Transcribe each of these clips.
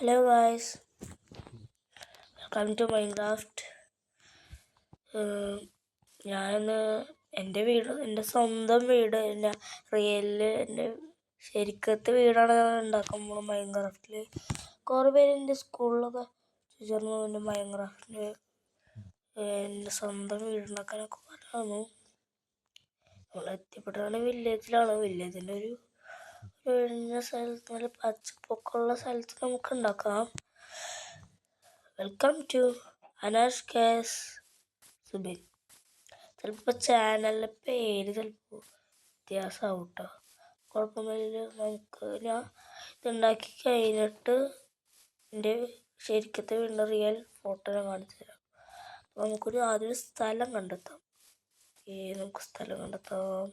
Hello guys, welcome to Minecraft. ഞാനിന്ന് എൻ്റെ സ്വന്തം വീട്, എൻ്റെ ശരിക്കത്തെ വീടാണ് ഞാൻ ഉണ്ടാക്കുമ്പോൾ മൈൻക്രാഫ്റ്റിൽ. കുറേ പേര് എൻ്റെ സ്കൂളിലൊക്കെ ചോദിച്ചിരുന്നു എൻ്റെ മൈൻക്രാഫ്റ്റിൽ എൻ്റെ സ്വന്തം വീടുണ്ടാക്കാനൊക്കെ പറഞ്ഞു. നമ്മൾ എത്തിപ്പെട്ടാണ് വില്ലേജിലാണ്. വില്ലേജിൻ്റെ ഒരു ഒഴിഞ്ഞ സ്ഥലത്ത്, നല്ല പച്ചപ്പൊക്കെയുള്ള സ്ഥലത്ത് നമുക്ക് ഉണ്ടാക്കാം. വെൽക്കം ടു അനാഷ് കേസ് സുബിൻ. ചിലപ്പോൾ ചാനലിൻ്റെ പേര് ചിലപ്പോൾ വ്യത്യാസമാവും കേട്ടോ, കുഴപ്പമൊന്നുമില്ല. ഞാൻ ഇതുണ്ടാക്കി കഴിഞ്ഞിട്ട് എൻ്റെ ശരിക്കത്തെ വീടിൻ്റെ റിയൽ ഫോട്ടോ ഞാൻ കാണിച്ചു തരാം. അപ്പോൾ നമുക്കൊരു ആദ്യം സ്ഥലം കണ്ടെത്താം. നമുക്ക് സ്ഥലം കണ്ടെത്താം.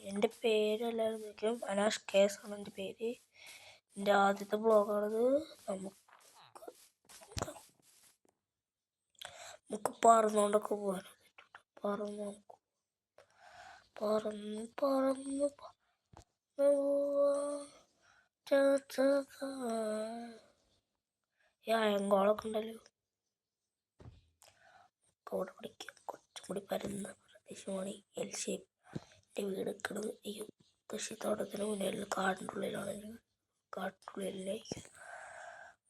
എൻ്റെ പേര് എല്ലാവരും ചോദിക്കും, അനാഷ് കേസ് ആണ് എൻ്റെ പേര്. എൻ്റെ ആദ്യത്തെ ബ്ലോഗാണത്. നമുക്ക് പറന്നുകൊണ്ടൊക്കെ പോകാൻ പറന്ന് അയങ്കോളൊക്കെ ഉണ്ടല്ലോ. അവിടെ പിടിക്കാം. കുറച്ചും കൂടി പരന്ന പ്രദേശമാണ് എൽ ഷേപ്പ്. എൻ്റെ വീട് നിൽക്കുന്നത് ഈ കൃഷിത്തോട്ടത്തിന് മുന്നിൽ കാടിൻ്റെ ഉള്ളിലാണ്. കാട്ടിനുള്ളിലായിരിക്കും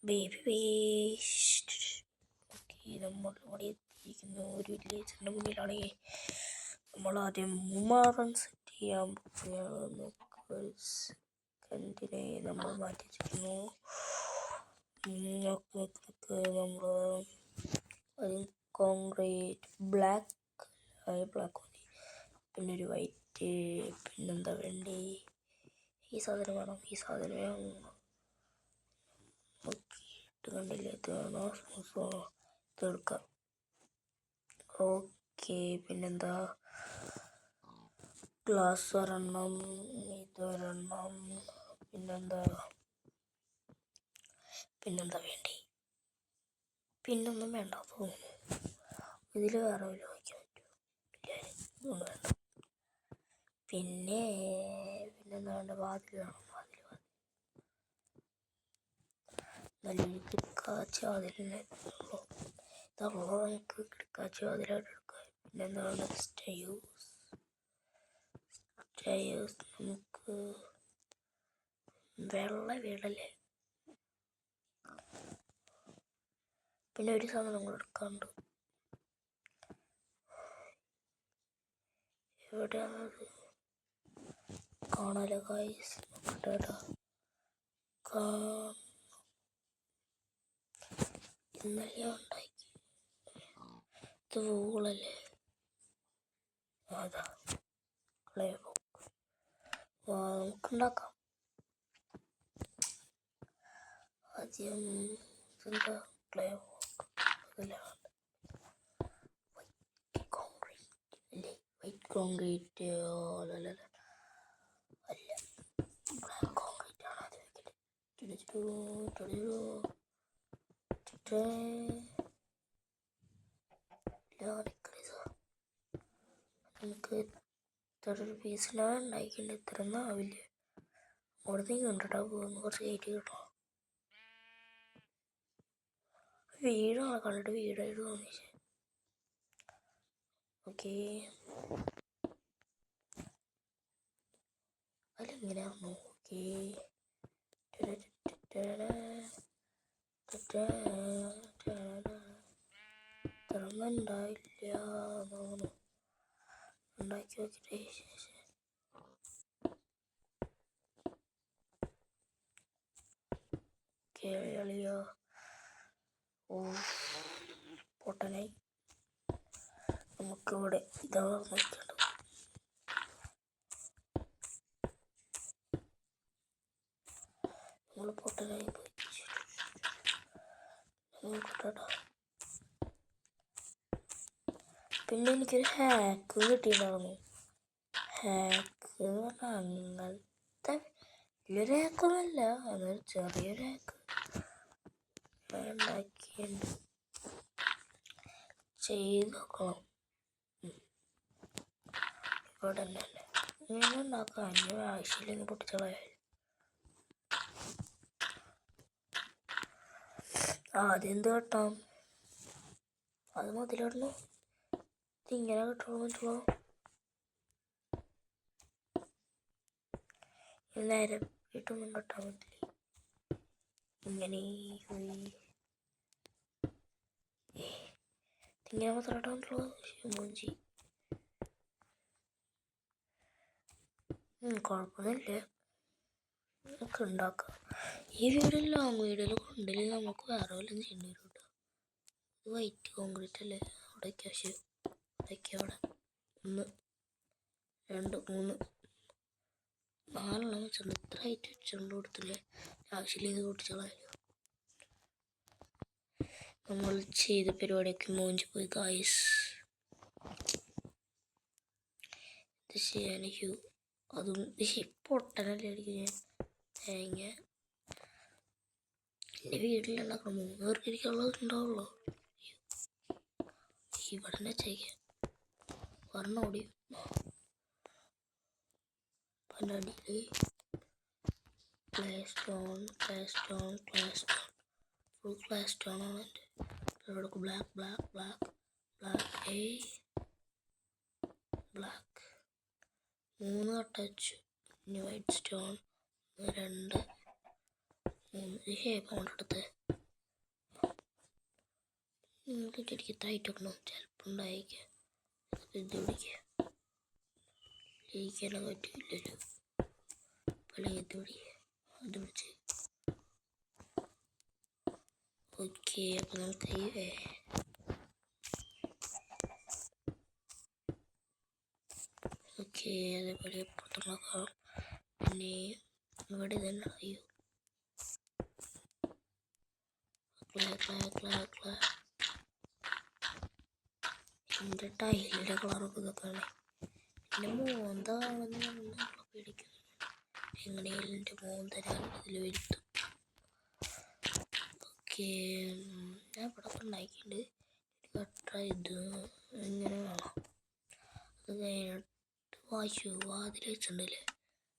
ബേബി. നമ്മൾ ഇവിടെ എത്തിയിരിക്കുന്നു. ഒരു വില്ലേജിൻ്റെ മുന്നിലാണ്. നമ്മൾ ആദ്യം മുമാറൻ സെറ്റ് ചെയ്യാൻ പോകുകയാണ്. സെക്കൻഡിനെ നമ്മൾ മാറ്റി വെച്ചിരിക്കുന്നു. നമ്മൾ ആദ്യം കോൺക്രീറ്റ് ബ്ലാക്ക് മതി, പിന്നെ ഒരു വൈറ്റ്, പിന്നെന്താ വേണ്ടി, ഈ സാധനം വേണം. ഈ സാധനം നോക്കിയിട്ട് കണ്ടില്ലേ, ഇത് വേണോ, ഇതെടുക്കാം. ഓക്കെ, പിന്നെന്താ, ഗ്ലാസ് ഒരെണ്ണം, ഇതൊരെണ്ണം, പിന്നെന്താ വേണ്ടി, പിന്നൊന്നും വേണ്ട തോന്നുന്നു. ഇതിൽ വേറെ വല്ല വയ്ക്കാൻ പറ്റുമോ? വേണ്ട. പിന്നെന്താ വേണ്ട, വാതിൽ വേണം. നല്ലൊരു കിടക്കാച്ച വാതിലിനെ ഇതുള്ളൂ. നമുക്ക് കിടക്കാച്ച വാതിലായിട്ട് എടുക്കാം. പിന്നെന്താ വേണ്ടത്, സ്റ്റെയേഴ്സ്. നമുക്ക് വെള്ള വീടല്ലേ. പിന്നെ ഒരു സാധനം കൂടെ എടുക്കാണ്ട്. എവിടെയാണത്? കാണാലോ ഗായ്സ്, നോക്കട്ടെ. ഇന്നലെ ഉണ്ടാക്കി ഇത് വൂളല്ലേ. അതാ ക്ലേ ബ്ലോക്ക്. നമുക്കുണ്ടാക്കാം. ആദ്യം എന്താ, ക്ലേ ബ്ലോക്ക്. വൈറ്റ് കോൺക്രീറ്റ് അല്ല, ബ്ലാക്ക് കോൺക്രീറ്റ് ആണ് ആദ്യം വെക്കട്ടെ. നമുക്ക് ഇത്ര പീസിലാണ് ഉണ്ടാക്കിയിട്ട് ഇത്രയൊന്നും ആവില്ല. അവിടത്തേക്ക് കണ്ടിട്ടാ പോകുന്നു. കുറച്ച് കയറ്റി കിട്ടണം. വീടാണ് കണ്ടിട്ട് വീടായിട്ട് തോന്നിച്ചേ. ഓക്കെ, അതിലെങ്ങനെയാണോ? ഓക്കെ, ഇത്രയൊന്നും ഉണ്ടായില്ല തോന്നുന്നു. ഉണ്ടാക്കി നോക്കിയിട്ട് ശേഷം കേളിയോ. ഓ, പൊട്ടനായി. നമുക്കിവിടെ ഇതാ നോക്കേണ്ടത്. നമ്മൾ പൊട്ടനായി പോയി. നോക്കട്ടെ. പിന്നെ എനിക്കൊരു ഹാക്ക് കിട്ടിയിട്ടുണ്ടായിരുന്നു. ഹാക്ക് അങ്ങനത്തെ വലിയൊരു ഹാക്കൊന്നുമല്ല, അതൊരു ചെറിയൊരു ഹാക്ക് ഉണ്ടാക്കിയുണ്ട്. ചെയ്ത് നോക്കണം. ഇവിടെ തന്നെ ഇങ്ങനെ ഉണ്ടാക്കാം. അതിന് ആവശ്യമില്ലെങ്കിൽ പൊട്ടിച്ചളയാൽ. അതെന്ത് കെട്ടാം? അത് മതിലിടണോ? ഇതിങ്ങനെ കെട്ടാൻ പറ്റുള്ളൂ. നേരെ വീട്ടൊന്നും കെട്ടാൻ പറ്റില്ല. ഇങ്ങനെ ഇങ്ങനെ മാത്രം ഇടാൻ പറ്റുള്ളൂ. മൂഞ്ചി കുഴപ്പമൊന്നുമില്ല. നമുക്ക് ഉണ്ടാക്കാം. ഈ വീഡിയോയിൽ ലോങ് വീഡിയോയിൽ കൊണ്ടില്ല. നമുക്ക് വേറെ വല്ലതും ചെയ്യേണ്ടി വരും കേട്ടോ. ഇത് വൈറ്റ് കോൺക്രീറ്റ് അല്ലേ? അവിടെ ക്യാഷ് അവിടേക്ക് അവിടെ 1 2 3 4 വെച്ചിട്ടുണ്ട്. ഇത്ര ഹൈറ്റ് വെച്ചുകൊണ്ട് കൊടുത്തില്ലേ? ആവശ്യമില്ലെങ്കിൽ പൊട്ടിച്ചോളാം. നമ്മൾ ചെയ്ത പരിപാടിയൊക്കെ മൂഞ്ചി പോയി ഗായ്സ്. ഇത് ചെയ്യാൻ അതും പൊട്ടനല്ലേ അടിക്കും ഞാൻ. തേങ്ങ എൻ്റെ വീട്ടിലുണ്ടാക്കണം. 3 പേർക്ക് ഇരിക്കാനുള്ളത് ഉണ്ടാവുള്ളൂ. ഇവിടെ തന്നെ ചെയ്യാം. പറഞ്ഞോടി പണ്ടടിയിൽ clay stone full clay stone ആണ് എൻ്റെ. ഇവിടെ ബ്ലാക്ക് ബ്ലാക്ക് 3 കട്ട വെച്ചു. ഇനി വൈറ്റ് സ്റ്റോൺ 2 3 ഷേപ്പ് കൊണ്ടെടുത്ത് എനിക്ക് ടൈറ്റ് വെക്കണം. ചിലപ്പോൾ ഉണ്ടായിരിക്കാം. ഇത് പിടിക്കുക ജയിക്കാനൊക്കെ പറ്റില്ലല്ലോ. അല്ലെങ്കിൽ ഇത് പിടിക്കുക അത് പിടിച്ച്. ഓക്കെ, അപ്പം നമുക്ക് ഓക്കെ അതേപോലെ പുറത്തുണ്ടാക്കാം. പിന്നെ ഇവിടെ തന്നെ അയ്യോ എൻ്റെ ടൈലിൻ്റെ കളറൊക്കെ ഇതൊക്കെയാണ്. എൻ്റെ മോന്താണെന്ന് പേടിക്കുന്നു. എങ്ങനെയായാലും എൻ്റെ മോന്ത ഞാൻ ഇതിൽ വരുത്തും. ഓക്കെ, ഞാൻ ഇവിടെ ഉണ്ടാക്കിയിട്ടുണ്ട്. കട്ട ഇത് ഇങ്ങനെ വേണം. അത് കഴിഞ്ഞിട്ട് വാതിൽ വെച്ചിട്ടുണ്ടല്ലേ?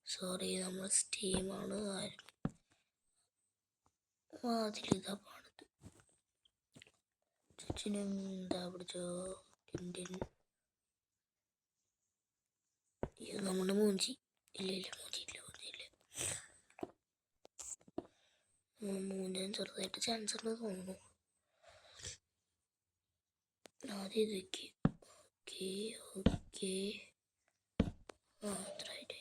സോറി, നമ്മൾ സ്റ്റീമാണ്. വാതിൽ ഇതാ പാടത്ത് ചുറ്റിനും എന്താ പിടിച്ചോ. ഇത് നമ്മുടെ മൂഞ്ചി ഇല്ല മൂഞ്ചാൻ ചെറുതായിട്ട് ചാൻസ് ഉണ്ട് തോന്നുന്നു. ആദ്യം ഇതൊക്കെ ഓക്കെ അത്രയായിട്ട്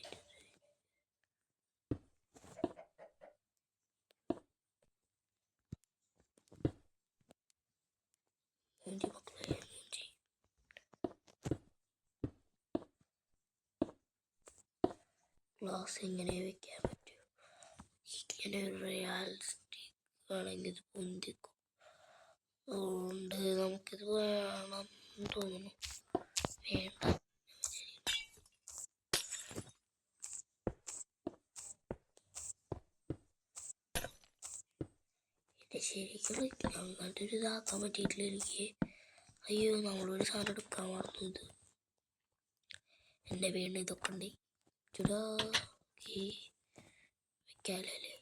മൂഞ്ചി മക്കളെ മൂഞ്ചി. ഗ്ലാസ് ഇങ്ങനെ വെക്കാൻ പറ്റും. ഇങ്ങനെ റിയാലിസ്റ്റിക് ആണെങ്കിൽ ഇത് പൊന്തിക്കും. അതുകൊണ്ട് നമുക്കിത് വേണം തോന്നുന്നു. വേണ്ട, ഇത് ശരിക്കും അങ്ങനത്തെ ഒരു ഇതാക്കാൻ പറ്റിയിട്ടില്ല എനിക്ക്. അയ്യോ, നമ്മളൊരു സാധനം എടുക്കാൻ മറന്നു. ഇത് എൻ്റെ വീണ്ടും ഇതൊക്കെ ഉണ്ട്. ചുടാക്കി വെക്കാലല്ലേ?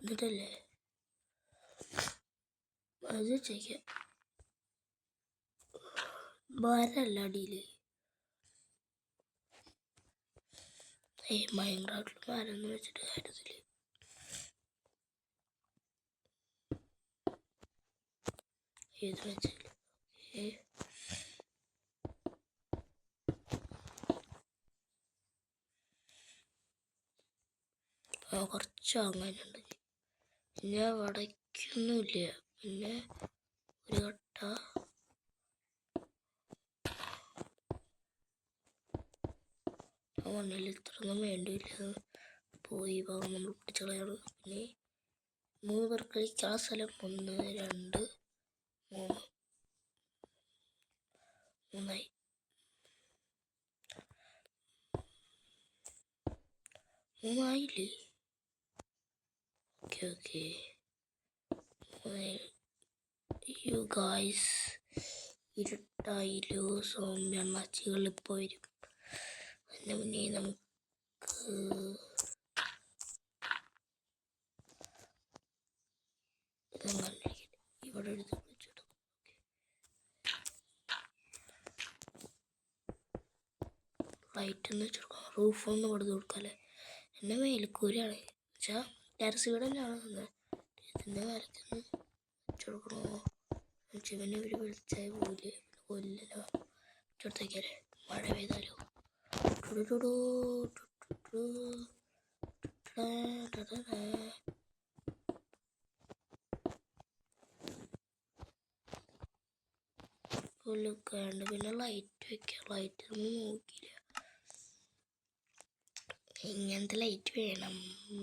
എന്നിട്ടല്ലേ അത് ചെയ്യാം. മരല്ല അടിയിൽ മൈൻക്രാഫ്റ്റിൽ മരം വെച്ചിട്ട് കാര്യത്തില്. ഇത് വെച്ചില്ല. കുറച്ച് അങ്ങനെയുണ്ട്. പിന്നെ വടക്കൊന്നുമില്ല. പിന്നെ ഒരു കട്ട മണ്ണിൽ ഇത്രയൊന്നും വേണ്ടിയില്ല. പോയി ഭാഗം നമ്മൾ പിടിച്ചു കളയാണ്. പിന്നെ 3 പേർക്ക് കളിക്കാൻ സ്ഥലം 1 2 3 മൂന്നായി. മൂന്നായില്ലേ? ഓക്കെ യു ഗായ്സ്, ഇരുട്ടായില്ലോ. സോംബി അണ്ണാച്ചികൾ ഇപ്പോൾ വരും. അതിന് മുന്നേ നമുക്ക് ഇവിടെ എടുത്ത് വിളിച്ചിടും. ലൈറ്റ് ഒന്ന് വെച്ചെടുക്കാം, റൂഫൊന്ന് പടുത്ത് കൊടുക്കാല്ലേ. എന്നെ മേൽക്കൂരാണ് വെച്ചാൽ ടെറസ് വീട് തന്നെയാണ്. ഇതിൻ്റെ മേലക്കൊന്ന് വെച്ചെടുക്കണോ പിന്നെ ഇവർ വിളിച്ചാൽ പോല് കൊല്ലല്ലോ. വെച്ചെടുത്തേക്കല്ലേ, മഴ പെയ്താലോ. പുല്ലുക്കാണ്ട് പിന്നെ ലൈറ്റ് വെക്കാം. ലൈറ്റ് ഒന്നും നോക്കിയില്ല. ഇങ്ങനത്തെ ലൈറ്റ് വേണം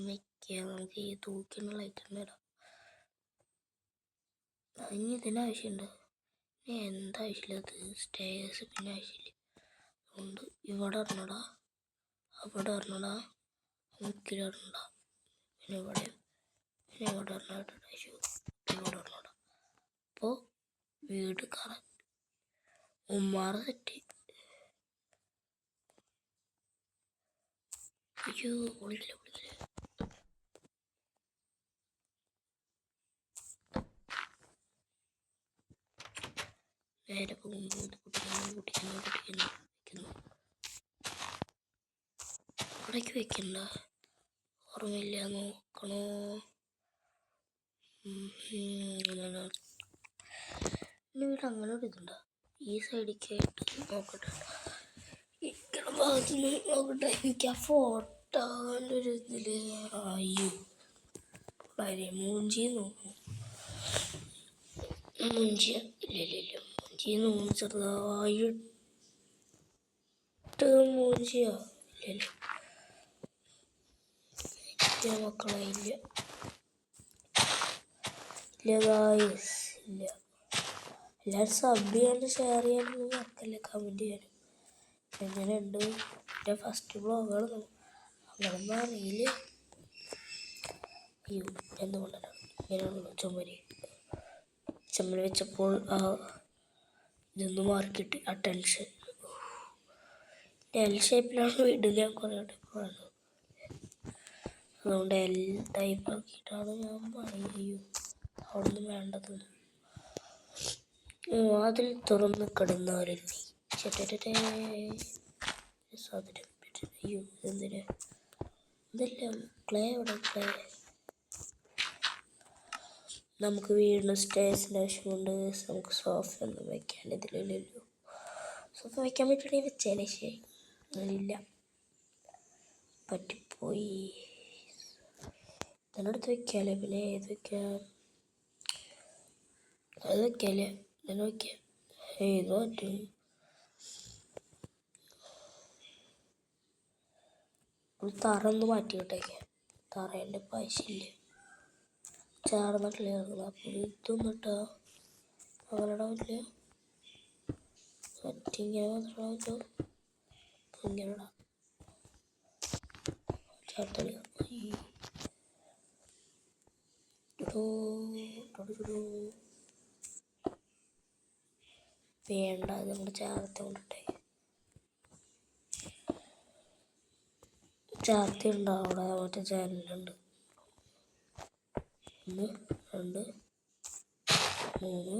വെക്കുക. നമുക്ക് ഈ തൂക്കുന്ന ലൈറ്റ് തന്നെ ഇടാം. അതിന് ഇതിനാവശ്യമുണ്ട്. എന്താവശ്യമില്ലത് സ്റ്റേഴ്സ് പിന്നെ ആവശ്യമില്ല. അതുകൊണ്ട് ഇവിടെ ഇറങ്ങടാ, അവിടെ ഇറങ്ങടാ, മുക്കിൽ ഇറങ്ങടാ, പിന്നെ ഇവിടെ ഇറങ്ങാട്ടോ. ഇവിടെ ഇറങ്ങടാ. അപ്പോൾ വീട് കറക്റ്റ് ഉമ്മാറ് സെറ്റ്. അയ്യോ വിളിക്കില്ല. നേരെ പോകുമ്പോൾ ഇത് പൊട്ടിക്കുന്നു. ഇവിടേക്ക് വെക്കണ്ട, ഓർമ്മയില്ല, നോക്കണോ. വീട് അങ്ങനെ ഒരു ഇതുണ്ടോ ഈ സൈഡിലേക്ക് ആയിട്ട് നോക്കട്ടെ. ഇക്കടെ ഭാഗത്തുനിന്ന് നോക്കട്ടെ. എനിക്ക് ആ ഫോട്ടോൻ്റെ ഒരു ഇതിൽ അയ്യോ വളരെ മൂഞ്ചി നോക്കും. മൂഞ്ചിയ ഇല്ല മൂഞ്ചി നോക്കും, ചെറുതായിട്ട് മൂഞ്ചിയോ ഇല്ലല്ലോ. മക്കളെ ഇല്ല ഗായ്സ് ഇല്ല. എല്ലാവരും സബ് ചെയ്യാനും ഷെയർ ചെയ്യാനൊന്നും മറക്കല്ലേ, കമൻറ്റ് ചെയ്യാനും. എങ്ങനെയുണ്ട് എൻ്റെ ഫസ്റ്റ് വ്ളോഗാണ്. അങ്ങനൊന്നും അറിയില്ല. അയ്യോ എന്തുകൊണ്ടാണ് ഇങ്ങനെയുള്ള ചുമര് വെച്ചപ്പോൾ ഇതൊന്ന് മാർക്കിട്ട് അറ്റൻഷൻ. എൽ ഷേപ്പിലാണ് വീട് ഞാൻ കുറേ ടൈപ്പാണ്. അതുകൊണ്ട് എൽ ടൈപ്പ് ആക്കിയിട്ടാണ് ഞാൻ പറയുകയും അവിടെ നിന്ന് വേണ്ടത്. അതിൽ തുറന്ന് കിടന്നാലും അയ്യോ എന്തിനാ ഇതെല്ലാം ക്ലേ. അവിടെ ക്ലേ നമുക്ക് വീടിന് സ്റ്റേഴ്സിൻ്റെ ആവശ്യമുണ്ട്. നമുക്ക് സോഫ ഒന്നും വയ്ക്കാൻ ഇതിലില്ലല്ലോ. സോഫ വയ്ക്കാൻ പറ്റുകയാണെങ്കിൽ വെച്ചേനെ. ശരി അതില്ല, പറ്റിപ്പോയി. ഇതിനടുത്ത് വയ്ക്കാല്ലേ. പിന്നെ ഏത് വയ്ക്കാം? അത് വയ്ക്കാല്ലേ, ഇതിനെ വയ്ക്കാം. ഏത് പറ്റും? തറ ഒന്ന് മാറ്റി വിട്ടേക്കാം. തറേൻ്റെ പൈസയില്ല, ചാർന്നിട്ടില്ല. അപ്പോൾ ഇതൊന്നും ഇട്ടാ അങ്ങനെ ഇടാൻ പറ്റില്ല. മറ്റിങ്ങനെ മാത്രമേ പറ്റൂ. ഇങ്ങനെ ഇടാം. ചേർത്തടി വേണ്ട, അത് നമ്മുടെ ചേർത്ത് കൊണ്ടിട്ടേ. ചേർത്തി ഉണ്ടോ അവിടെ? മറ്റേ ചാനലുണ്ട്. 1 2 3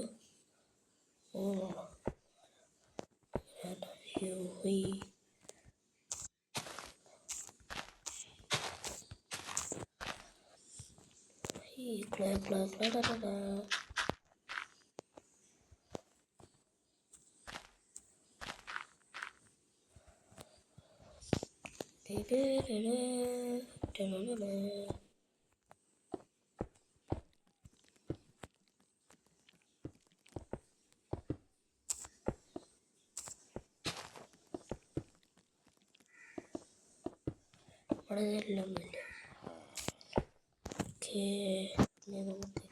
അവിടെ എല്ലൊന്നുമില്ല. ഓക്കേ, നമുക്ക്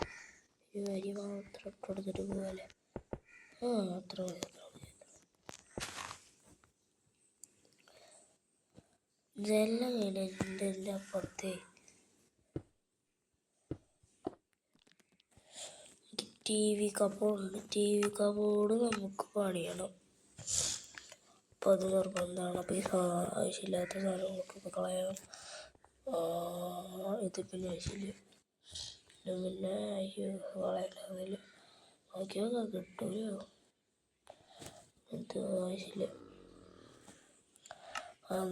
ഒരു വരി മാത്രം കൊടുത്തിട്ട് പോകാല്ലേ. അത്ര മതി. ഇതെല്ലാം ഇതിൻ്റെ അപ്പുറത്തെ ടി വി കബോർഡ് നമുക്ക് പണിയണം. അപ്പോൾ അത് നിർബന്ധമാണ്. അപ്പോൾ ഈ ആവശ്യമില്ലാത്ത സാധനങ്ങളൊക്കെ കളയാം. ഇത് പിന്നെ ആവശ്യമില്ല. പിന്നെ കളയാതിൽ നോക്കിയൊക്കെ കിട്ടൂലോ. ഇത് ആവശ്യമില്ല.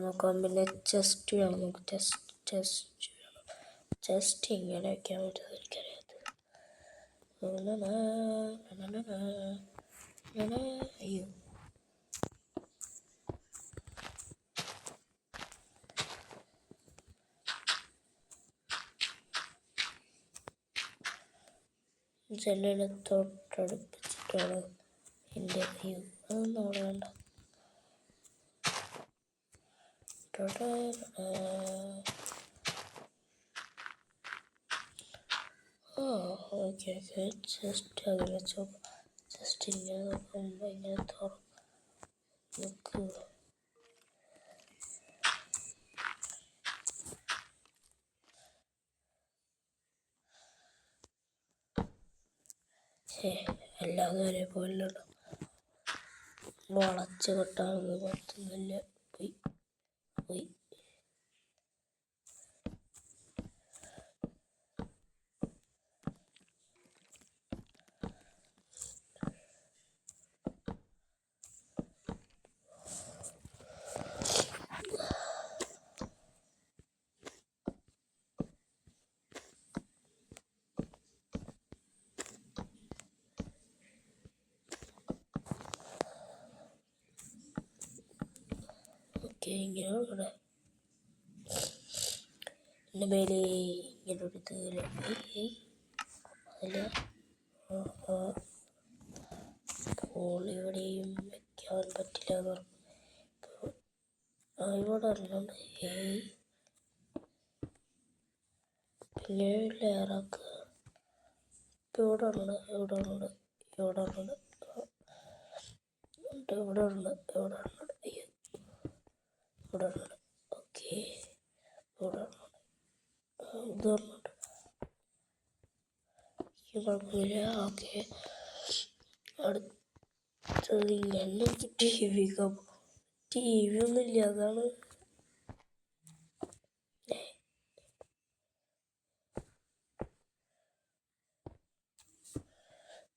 നോക്കാം. പിന്നെ ചെസ്റ്റ് വേണം നമുക്ക്. ചെസ്റ്റ് വേണം. ചെസ്റ്റ് ഇങ്ങനെ വയ്ക്കാൻ പറ്റുന്നത് എനിക്കറിയാത്തത്. അയ്യോ, ജനലിനെ തൊട്ടടുപ്പിച്ചിട്ടാണ് എൻ്റെ അയ്യോ അതൊന്നും അവിടെ വേണ്ട. ഓക്കെ ജസ്റ്റ് അത് വെച്ചോ. ജസ്റ്റ് ഇങ്ങനെ നോക്കുമ്പോൾ ഇങ്ങനെ തുറക്ക്. അല്ലാതെ ഒരേപോലെ വളച്ച് കെട്ടാനൊന്നും പറ്റുന്നില്ല. പോയി ഇങ്ങനെ ഇവിടെ എൻ്റെ മേലെ ഇങ്ങനെ ഒരു അതിൽ ഇവിടെയും വയ്ക്കാൻ പറ്റില്ല എന്ന് പറഞ്ഞു. ഇവിടെ അറിഞ്ഞുകൊണ്ട് പിന്നെ ലെയറാക്കുക. ഇപ്പോൾ ഇവിടെ ഉണ്ട്. ഓക്കെ ഇത് പറഞ്ഞിട്ട് കുഴപ്പമില്ല. ഓക്കെ അടുത്തത് ഇങ്ങനെ ടി വി ഒന്നുമില്ല. അതാണ്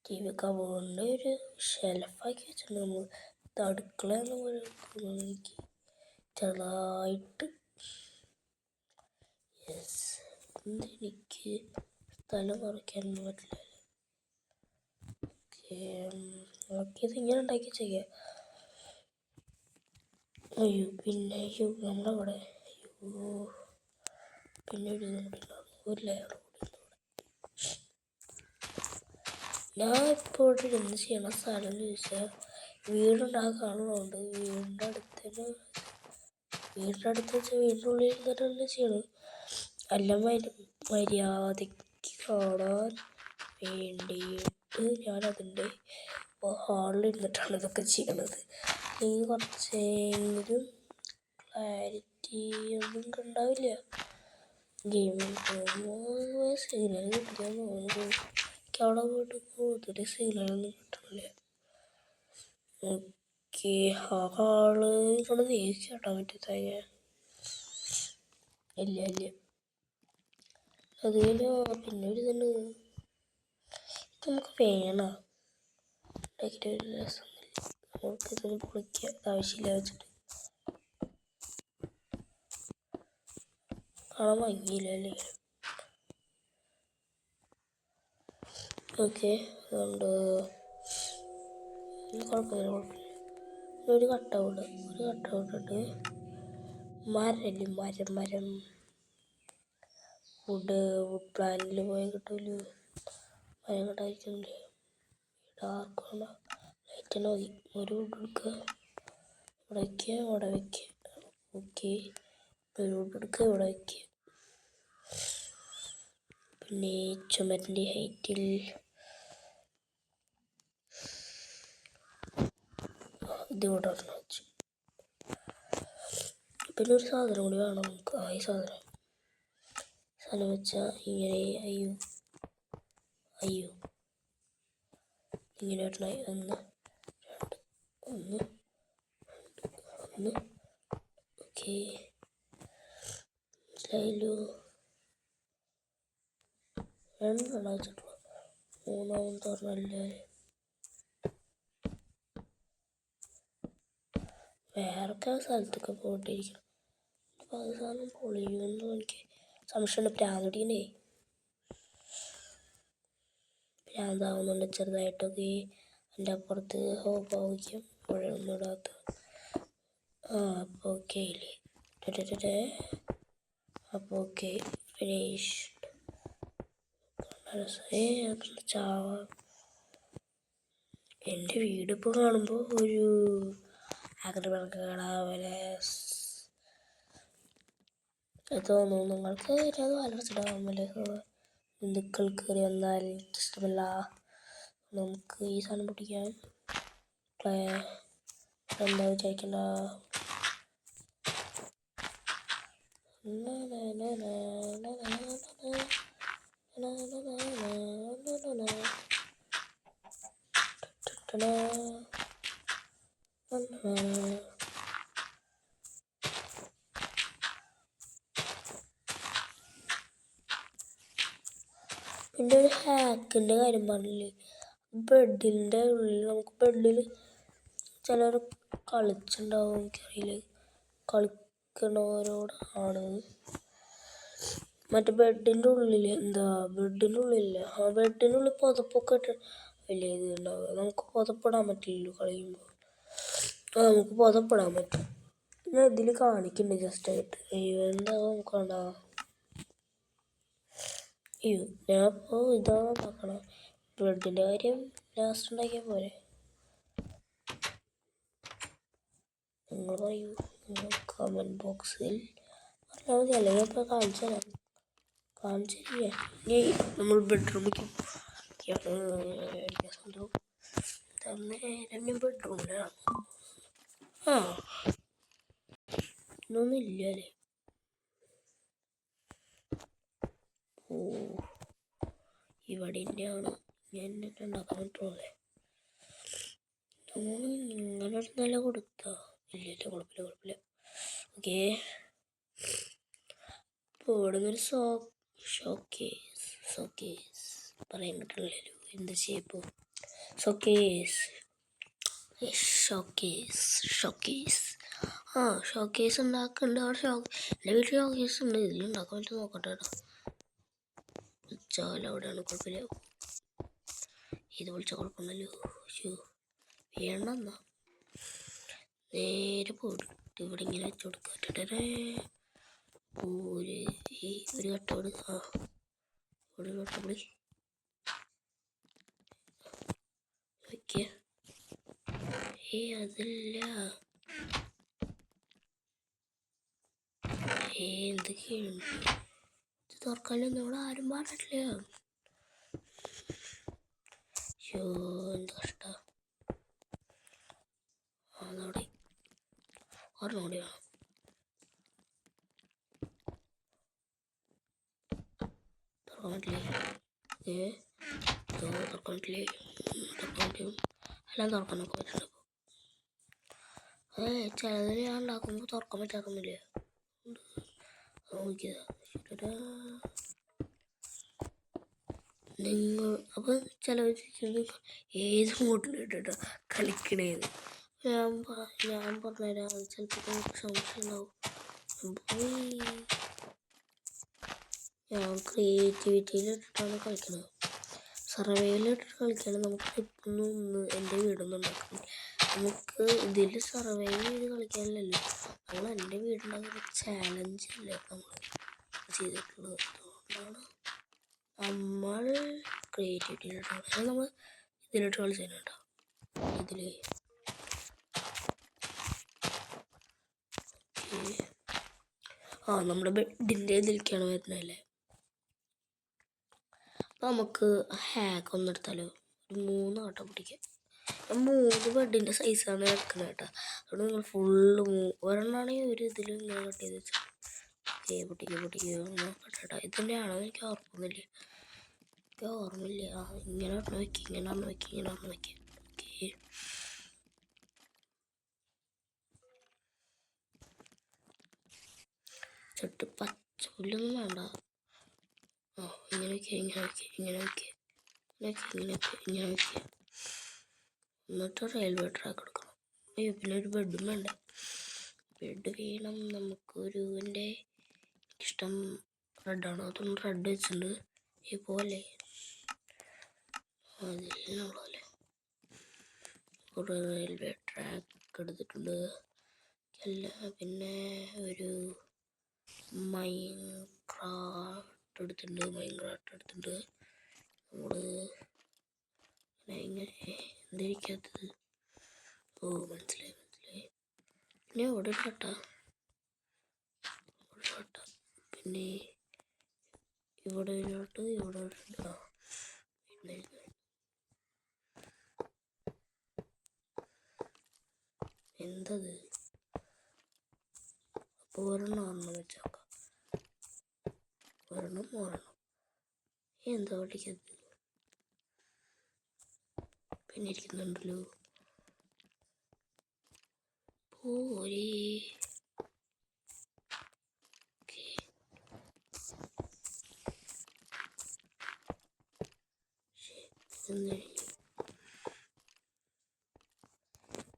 ടി വി കബോർഡിൻ്റെ ഒരു ഷെൽഫാക്കി വെച്ചിട്ടുണ്ട്. നമ്മൾ അടുക്കളയെന്ന് പറയുന്നത് എനിക്ക് ചെറുതായിട്ട് എനിക്ക് സ്ഥലം കുറയ്ക്കാനൊന്നും പറ്റില്ല. ഓക്കെ ഇതിങ്ങനെ ഉണ്ടാക്കി ചെയ്യാം. പിന്നെ നമ്മളവിടെ പിന്നെ ഒരു ലെയർ ഞാൻ ഇപ്പോൾ ഇവിടെ എന്ത് ചെയ്യണ സ്ഥലം എന്ന് ചോദിച്ചാൽ വീടുണ്ടാക്കാനുള്ളതുകൊണ്ട് വീടിൻ്റെ അടുത്ത് വെച്ചാൽ വീടിൻ്റെ ഉള്ളിൽ തന്നെ ചെയ്യണം. എല്ലാം മര്യാദയ്ക്ക് കാണാൻ വേണ്ടിയിട്ട് ഞാൻ അതിൻ്റെ ഹാളിൽ ഇരുന്നിട്ടാണ് ഇതൊക്കെ ചെയ്യണത്. അല്ലെങ്കിൽ കുറച്ചെങ്കിലും ക്ലാരിറ്റി ഒന്നും ഉണ്ടാവില്ല. ഗെയിമിൽ പോകുമ്പോൾ സിഗ്നൽ കിട്ടിയാൽ തോന്നുന്നു. അവിടെ പോയിട്ട് കൂടുതൽ സിഗ്നലൊന്നും കിട്ടുന്നില്ല. ഓക്കെ ഹാള് ഇവിടെ നീക്കി കേട്ടാൻ പറ്റത്തായ ഇല്ല അതിലോ. പിന്നെ ഒരു ഇതുണ്ട്, ഇത് നമുക്ക് വേണം ഉണ്ടാക്കിയിട്ട് ഒരു രസമൊന്നുമില്ല. നമുക്ക് ഇതൊന്ന് പൊളിക്കുക ആവശ്യമില്ല വെച്ചിട്ട് കാണാൻ ഭംഗിയില്ല അല്ലേ. ഓക്കെ അതുകൊണ്ട് കുഴപ്പമില്ല. ഒരു കട്ടൗട്ട് ഇട്ട് മരം വുഡ് പ്ലാന്റിൽ പോയി കിട്ടൂല്ലോ. മരം കട്ടായിരിക്കുന്നില്ലേ. ഡാർക്കാണ് ലൈറ്റ് തന്നെ മതി. ഒരു വുഡ് എടുക്കുക, ഇവിടെ വയ്ക്കുക. ഓക്കെ ഒരു വുഡ് എടുക്കുക, ഇവിടെ വയ്ക്കുക. പിന്നെ ചുമരിൻ്റെ ഹൈറ്റിൽ ഇതിവിടെ വെച്ചു. പിന്നെ ഒരു സാധനം കൂടി വേണം നമുക്ക്. ഈ സാധനം വെച്ചാൽ ഇങ്ങനെ അയ്യോ ഇങ്ങനെ വരണം. ഒന്ന് ഒന്ന് ഓക്കെ മനസ്സിലായല്ലോ. രണ്ടെണ്ണം വെച്ചിട്ടുള്ളൂ, മൂന്നാമത്തെ പറഞ്ഞല്ലേ. വേറൊക്കെ സ്ഥലത്തൊക്കെ പോയിട്ടിരിക്കണം. അപ്പോൾ അത് സാധനം പൊളിയുമെന്ന് എനിക്ക് സംശയമുണ്ട്. പ്രാന്തിനെ പ്രാന്താവുന്നുണ്ട് ചെറുതായിട്ടൊക്കെ. എൻ്റെ അപ്പുറത്ത് ഹോപ്പാവിക്കും പുഴയൊന്നും ഇടാത്ത. അപ്പോൾ ഓക്കെ ഇല്ലേ. അപ്പോൾ ഓക്കെ ഫിനിഷ്ഡ്. ചാവ എൻ്റെ വീടിപ്പോൾ കാണുമ്പോൾ ഒരു ആഗ്രഹങ്ങളെ തോന്നുന്നു. നിങ്ങൾക്ക് അത് വളർച്ചിടാമല്ലേ. ബന്ധുക്കൾ കയറി വന്നാൽ ഇഷ്ടമല്ല. നമുക്ക് ഈ സാധനം പൊട്ടിക്കാം. എന്താ വിചാരിക്കണ്ട. പിന്നെ ഒരു ഹാക്കിൻ്റെ കാര്യം പറഞ്ഞില്ലേ. ബെഡിൻ്റെ ഉള്ളിൽ നമുക്ക് ബെഡിൽ ചിലർ കളിച്ചിട്ടുണ്ടാവും, എനിക്കറിയില്ല. കളിക്കണവരോടാണ് മറ്റേ ബെഡിൻ്റെ ഉള്ളിൽ ബെഡിൻ്റെ ഉള്ളിലില്ല. ബെഡിൻ്റെ ഉള്ളിൽ പുതപ്പൊക്കെ ഇട്ട് വലിയ ഇത് ഉണ്ടാവുക. നമുക്ക് പുതപ്പിടാൻ പറ്റില്ലല്ലോ കളിയുമ്പോൾ. നമുക്ക് പുതപ്പിടാൻ പറ്റും. പിന്നെ ഇതിൽ കാണിക്കുന്നുണ്ട് ജസ്റ്റായിട്ട്. എന്താ നമുക്ക് വേണ്ട. ഞാൻ ഇപ്പോൾ ഇതാണ് ഉണ്ടാക്കണം. ബ്രെഡിൻ്റെ കാര്യം ലാസ്റ്റ് ഉണ്ടാക്കിയാൽ പോരെ. നിങ്ങൾ പറയൂ കമൻറ്റ് ബോക്സിൽ പറഞ്ഞാൽ മതി. അല്ലെങ്കിൽ ഇപ്പോൾ കാണിച്ചു തരിക. ഇനി നമ്മൾ ബെഡ്റൂമിലേക്ക് സ്വന്തം തന്നെ ബെഡ്റൂമിലാണ്. ഇന്നൊന്നും ഇല്ലല്ലേ. ഇവിടെ തന്നെയാണ് ഞാൻ ഉണ്ടാക്കാൻ പറ്റുള്ളേ. ഇങ്ങനെ നല്ല കൊടുത്താ ഇല്ല, കുഴപ്പമില്ല. ഓക്കെ, ഇപ്പോൾ ഇവിടെ നിന്നൊരു ഷോക്കേസ് പറയാൻ കിട്ടണില്ലല്ലോ എന്ത് ഷേപ്പ്. ഷോക്കേസ് ഉണ്ടാക്കുന്നുണ്ട് അവിടെ. എൻ്റെ വീട്ടിൽ ഷോക്കേസ് ഉണ്ട്. ഇതിലുണ്ടാക്കാൻ പറ്റും നോക്കട്ടെ കേട്ടോ. വിളിച്ചാൽ അവിടെയാണ്, കുഴപ്പമില്ല. ഇത് വിളിച്ചാൽ കുഴപ്പമില്ലല്ലോ. വേണമെന്നാ നേരെ പോയിട്ട് ഇവിടെ ഇങ്ങനെ വെച്ച് കൊടുക്കട്ടെ. ഒരു കട്ടോട് ഒരു കട്ടപ്പൊടി വയ്ക്കുക. അതല്ല എന്തൊക്കെയാണ് ഇത് തുറക്കാനൊന്നും ഇവിടെ ആരും പറഞ്ഞിട്ടില്ല. എന്ത് കഷ്ട. അതവിടെ ഒരെണ്ണോടെ വേണം. തുറക്കാൻ പറ്റില്ലേ. എല്ലാം തുറക്കാനൊക്കെ പറ്റുള്ളൂ. ചിലതിൽ ഞാൻ ഉണ്ടാക്കുമ്പോൾ തുറക്കാൻ പറ്റാക്കുന്നില്ല. നിങ്ങൾ അപ്പം ചിലവർ ഏത് മോഡിലിട്ടിട്ടോ കളിക്കണേന്ന് ഞാൻ പറഞ്ഞുതരാം. അത് ചിലപ്പോൾ സംശയം ഉണ്ടാവും. ഞാൻ ക്രിയേറ്റിവിറ്റിയിലിട്ടിട്ടാണ് കളിക്കണത്. സർവൈവലിലിട്ടിട്ട് കളിക്കുകയാണ്. നമുക്ക് ഇപ്പൊന്നും എൻ്റെ വീടൊന്നും ഉണ്ടാക്കണം. നമുക്ക് ഇതിൽ സർവൈവ് ചെയ്ത് കളിക്കാനല്ലോ. നമ്മൾ എൻ്റെ വീടുണ്ടാക്കുന്ന ചാലഞ്ച് അല്ലേ നമ്മൾ ചെയ്തിട്ടുള്ളത്. അതുകൊണ്ടാണ് നമ്മൾ ക്രിയേറ്റിവിറ്റിയിലിട്ടാണ്. അത് നമ്മൾ ഇതിലിട്ട് കളിച്ചതിനുണ്ടോ ഇതിൽ. നമ്മുടെ ബെഡിൻ്റെ ഇതിലേക്കാണ് വരുന്നതല്ലേ. അപ്പോൾ നമുക്ക് ഹാക്ക് ഒന്ന് എടുത്താലോ. ഒരു 3 ആട്ടം പിടിക്കാം. 3 ബെഡിൻ്റെ സൈസാണ് എടുക്കുന്നത് കേട്ടോ. അതുകൊണ്ട് നിങ്ങൾ ഫുള്ള് ഒരെണ്ണാണെങ്കിൽ ഒരു ഇതിൽ ഇങ്ങനെ കട്ട് ചെയ്ത് വെച്ചാൽ പൊട്ടിക്കുക നോക്കട്ടെ. ഇതന്നെയാണോ എനിക്ക് ഓർമ്മയില്ല. ഇങ്ങനെ വയ്ക്കുക. ഓക്കെ, ചുട്ട് പച്ചപ്പുല്ലൊന്നും വേണ്ട. ഇങ്ങനെ വയ്ക്കുക, ഇങ്ങനെ വയ്ക്കുക, ഇങ്ങനെ വയ്ക്കുക, ഇങ്ങനെ വയ്ക്കുക, ഇങ്ങനെ വയ്ക്കുക. എന്നിട്ട് റെയിൽവേ ട്രാക്ക് എടുക്കണം. പിന്നെ ഒരു ബെഡും വേണ്ട. ബെഡ് വേണം നമുക്കൊരു. എൻ്റെ ഇഷ്ടം റെഡാണ്, അതൊന്ന് റെഡ് വെച്ചിട്ടുണ്ട്. ഈ പോലെ അതിനുള്ളല്ലേ ഒരു റെയിൽവേ ട്രാക്ക് എടുത്തിട്ടുണ്ട്. അല്ല പിന്നെ ഒരു മൈൻക്രാഫ്റ്റ് എടുത്തിട്ടുണ്ട്. നമ്മൾ ഇങ്ങനെ എന്തിരിക്കാത്തത്? മനസ്സിലായി. പിന്നെ ഇവിടെ ഒരു കട്ട, പിന്നെ ഇവിടെ പിന്നെ എന്തത്? അപ്പോൾ ഒരെണ്ണം വെച്ചേക്കാം. ഒരെണ്ണം എന്താ പഠിക്കുന്നത്? പിന്നെ ഇരിക്കുന്നുണ്ടല്ലോ പോരേ.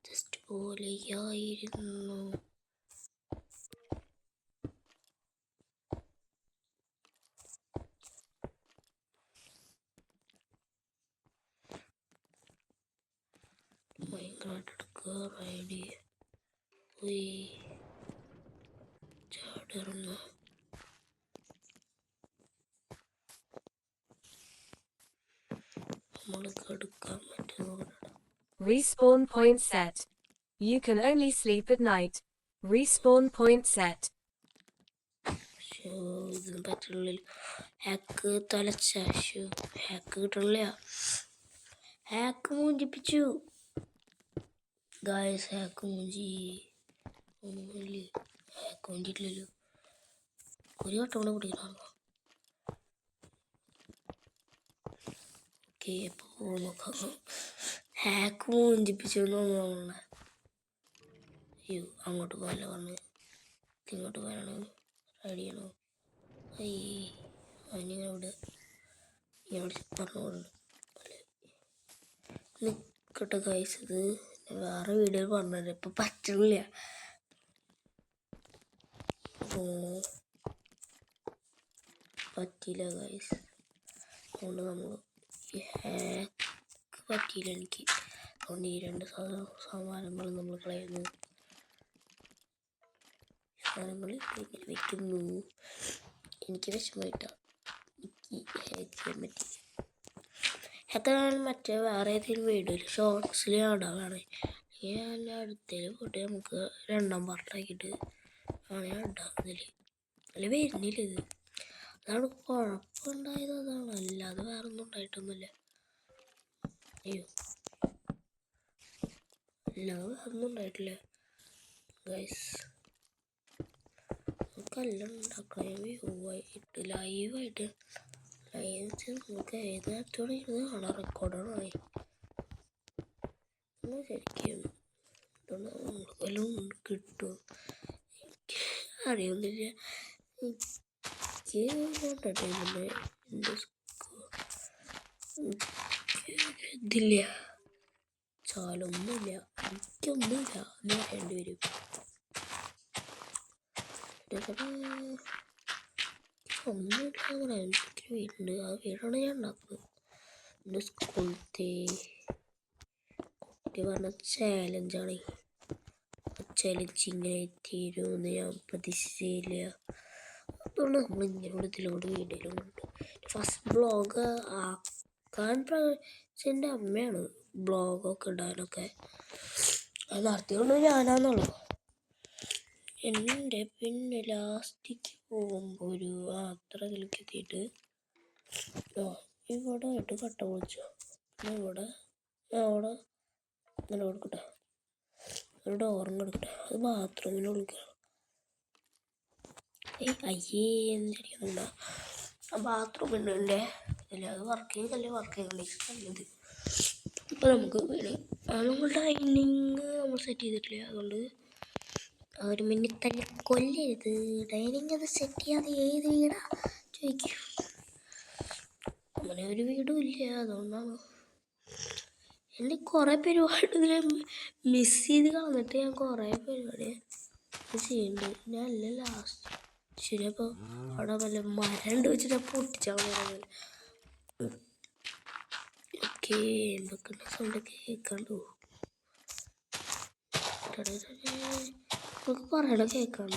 ജസ്റ്റ് പോലെയായിരുന്നു. മൈൻക്രാഫ്റ്റ് എടുക്കുക, റൈഡ് പോയി ചാടിറങ്ങുക. നമ്മൾക്ക് എടുക്കാൻ പറ്റുന്ന Respawn point set. You can only sleep at night. Respawn point set. ഇതിന് പറ്റുള്ളിൽ ഹാക്ക് തലച്ചാശു. ഹാക്ക് കിട്ടണില്ല. ഹാക്ക് മൂഞ്ചിപ്പിച്ചു ഗായ്സ്. ഹാക്ക് മൂഞ്ചിട്ടില്ലല്ലോ. ഒരു വട്ടം കൂടെ പിടിക്കണമല്ലോ. ഓക്കെ, അപ്പോൾ നോക്കാം. ഹാക്ക് മൂഞ്ചിപ്പിച്ചു തോന്നുന്നു. അയ്യോ, അങ്ങോട്ട് പോകല്ല പറഞ്ഞ്. ഇങ്ങോട്ട് പോയാണോ റെഡി ചെയ്യണോ? അതിനിങ്ങനെ ഇവിടെ പറഞ്ഞോണ്ട് നിൽക്കട്ടെ ഗൈസ്. ഇത് വേറെ വീഡിയോ പറഞ്ഞത് ഇപ്പം പറ്റണില്ല. പറ്റിയില്ല ഗൈസ്. അതുകൊണ്ട് നമ്മൾ ഈ ഹാക്ക് പറ്റിയില്ല എനിക്ക്. അതുകൊണ്ട് ഈ രണ്ട് സാധനങ്ങൾ നമ്മൾ കളയുന്നു. സാധനങ്ങൾ ഇങ്ങനെ വെക്കുന്നു. എനിക്ക് വിഷമമായിട്ടാണ് എനിക്ക് ഹാക്ക് ചെയ്യാൻ പറ്റില്ല. ഹാക്ക് മറ്റേ വേറെ ഏതെങ്കിലും വീഡിയോയിൽ ഷോർട്സിൽ ഇടാവാണ്. ഞാൻ അടുത്തതിൽ പോയിട്ട് നമുക്ക് 2 പാർട്ടാക്കിയിട്ട് ആണ് ഞാൻ ഉണ്ടാകുന്നില്ല. അല്ല വരുന്നില്ല. ഇത് അതാണ് കുഴപ്പമുണ്ടായത്. അതാണ്, അല്ലാതെ വേറെ ഒന്നും ഉണ്ടായിട്ടൊന്നുമില്ല. അയ്യോ, അല്ലാതെ വേറെ ഒന്നും ഉണ്ടായിട്ടില്ല ഗൈസ്. നമുക്കെല്ലാം ഉണ്ടാക്കണം. ലൈവായിട്ട് നമുക്ക് ഏത് നേരത്തോടെ ഇരുന്ന് കാണാം. റെക്കോർഡാണ് ശരിക്കും. വല്ലതും കിട്ടും എനിക്ക് അറിയുന്നില്ല. എനിക്ക് എൻ്റർടൈൻമെൻ്റ് എൻ്റെ ഇതില്ല, ചാലൊന്നുമില്ല, എനിക്കൊന്നുമില്ല എന്ന് പറയേണ്ടി വരും. ഒന്നുമില്ല. എനിക്കൊരു വീടുണ്ട്. ആ വീടാണ് ഞാൻ ഉണ്ടാക്കുന്നത്. എൻ്റെ സ്കൂളത്തെ കുട്ടി പറഞ്ഞ ചാലഞ്ചാണ്. ചാലഞ്ച് ഇങ്ങനെ തീരുമെന്ന് ഞാൻ പ്രതീക്ഷിച്ചില്ല. അതുകൊണ്ട് നമ്മൾ ഇങ്ങനെയുള്ള ഇതിലോട്ട് വീഡിയോയിലുണ്ട്. ഫസ്റ്റ് ബ്ലോഗ് ആക്കാൻ എൻ്റെ അമ്മയാണ് ബ്ലോഗൊക്കെ ഇടാനൊക്കെ. അത് നടത്തിക്കൊണ്ട് ഞാനാന്നുള്ളൂ. എൻ്റെ പിന്നെ ലാസ്റ്റിക്ക് പോകുമ്പോൾ ഒരു അത്ര ഇതിലേക്ക് എത്തിയിട്ട് ഇവിടെ ആയിട്ട് കട്ട പൊളിച്ചു. പിന്നെ ഇവിടെ ഇങ്ങനെ കൊടുക്കട്ടെ, ഒരു ഡോറും കൊടുക്കട്ടെ. അത് ബാത്റൂമിന് വിളിക്കണം. അയ്യേ എന്നിരിക്കുന്നുണ്ട്. ആ ബാത്റൂമിൻ്റെ ഇതിൽ അത് വർക്ക് ചെയ്യുന്നില്ല. അപ്പോൾ നമുക്ക് നമ്മൾ ഡൈനിങ് നമ്മൾ സെറ്റ് ചെയ്തിട്ടില്ല. അതുകൊണ്ട് ഒരു മിനിറ്റ് തന്നെ കൊല്ലരുത്. ഡൈനിങ് അത് സെറ്റ് ചെയ്യാതെ ഏത് വീടാ ചോദിക്കും. അങ്ങനെ ഒരു വീടും ഇല്ല, അതുകൊണ്ടാണ് എൻ്റെ കുറേ പരിപാടി ഇതിൽ മിസ് ചെയ്ത് കളഞ്ഞിട്ട് ഞാൻ കുറേ പരിപാടി ചെയ്യുന്നുണ്ട്. ഞാൻ അല്ല ലാസ്റ്റ് ശരി. അപ്പോൾ അവിടെ വല്ല മരണ്ട് വെച്ചിട്ട് പൊട്ടിച്ചാൽ ഓക്കെ. എന്തൊക്കെ സൗണ്ട് കേൾക്കാണ്ടോ? നമുക്ക് പറയണ കേൾക്കണ്ട,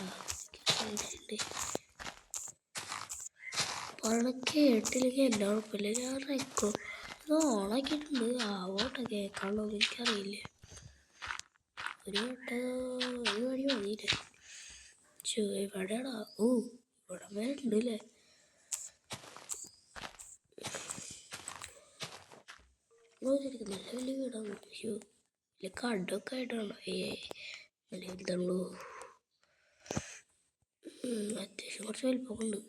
പറയണ കേട്ടില്ലെങ്കിൽ എൻ്റെ കുഴപ്പമില്ല. ഞാൻ റെക്കോർഡ് ഇത് ഓണാക്കിയിട്ടുണ്ട്. ആവോട്ടെ, കേൾക്കാനുള്ളത് എനിക്കറിയില്ല. ഒരു പണി മതിയില്ലേ? എവിടെയാടാ? ഓ, ഇവിടെ വേണ്ട അല്ലേ? ശരിക്കും നല്ല വലിയ വീടാണ്. അയ്യോ, ഇല്ല കടമൊക്കെ ആയിട്ടാണോ? നല്ല വലുതാണല്ലോ. അത്യാവശ്യം കുറച്ച് വലിപ്പമൊക്കെ ഉണ്ട്.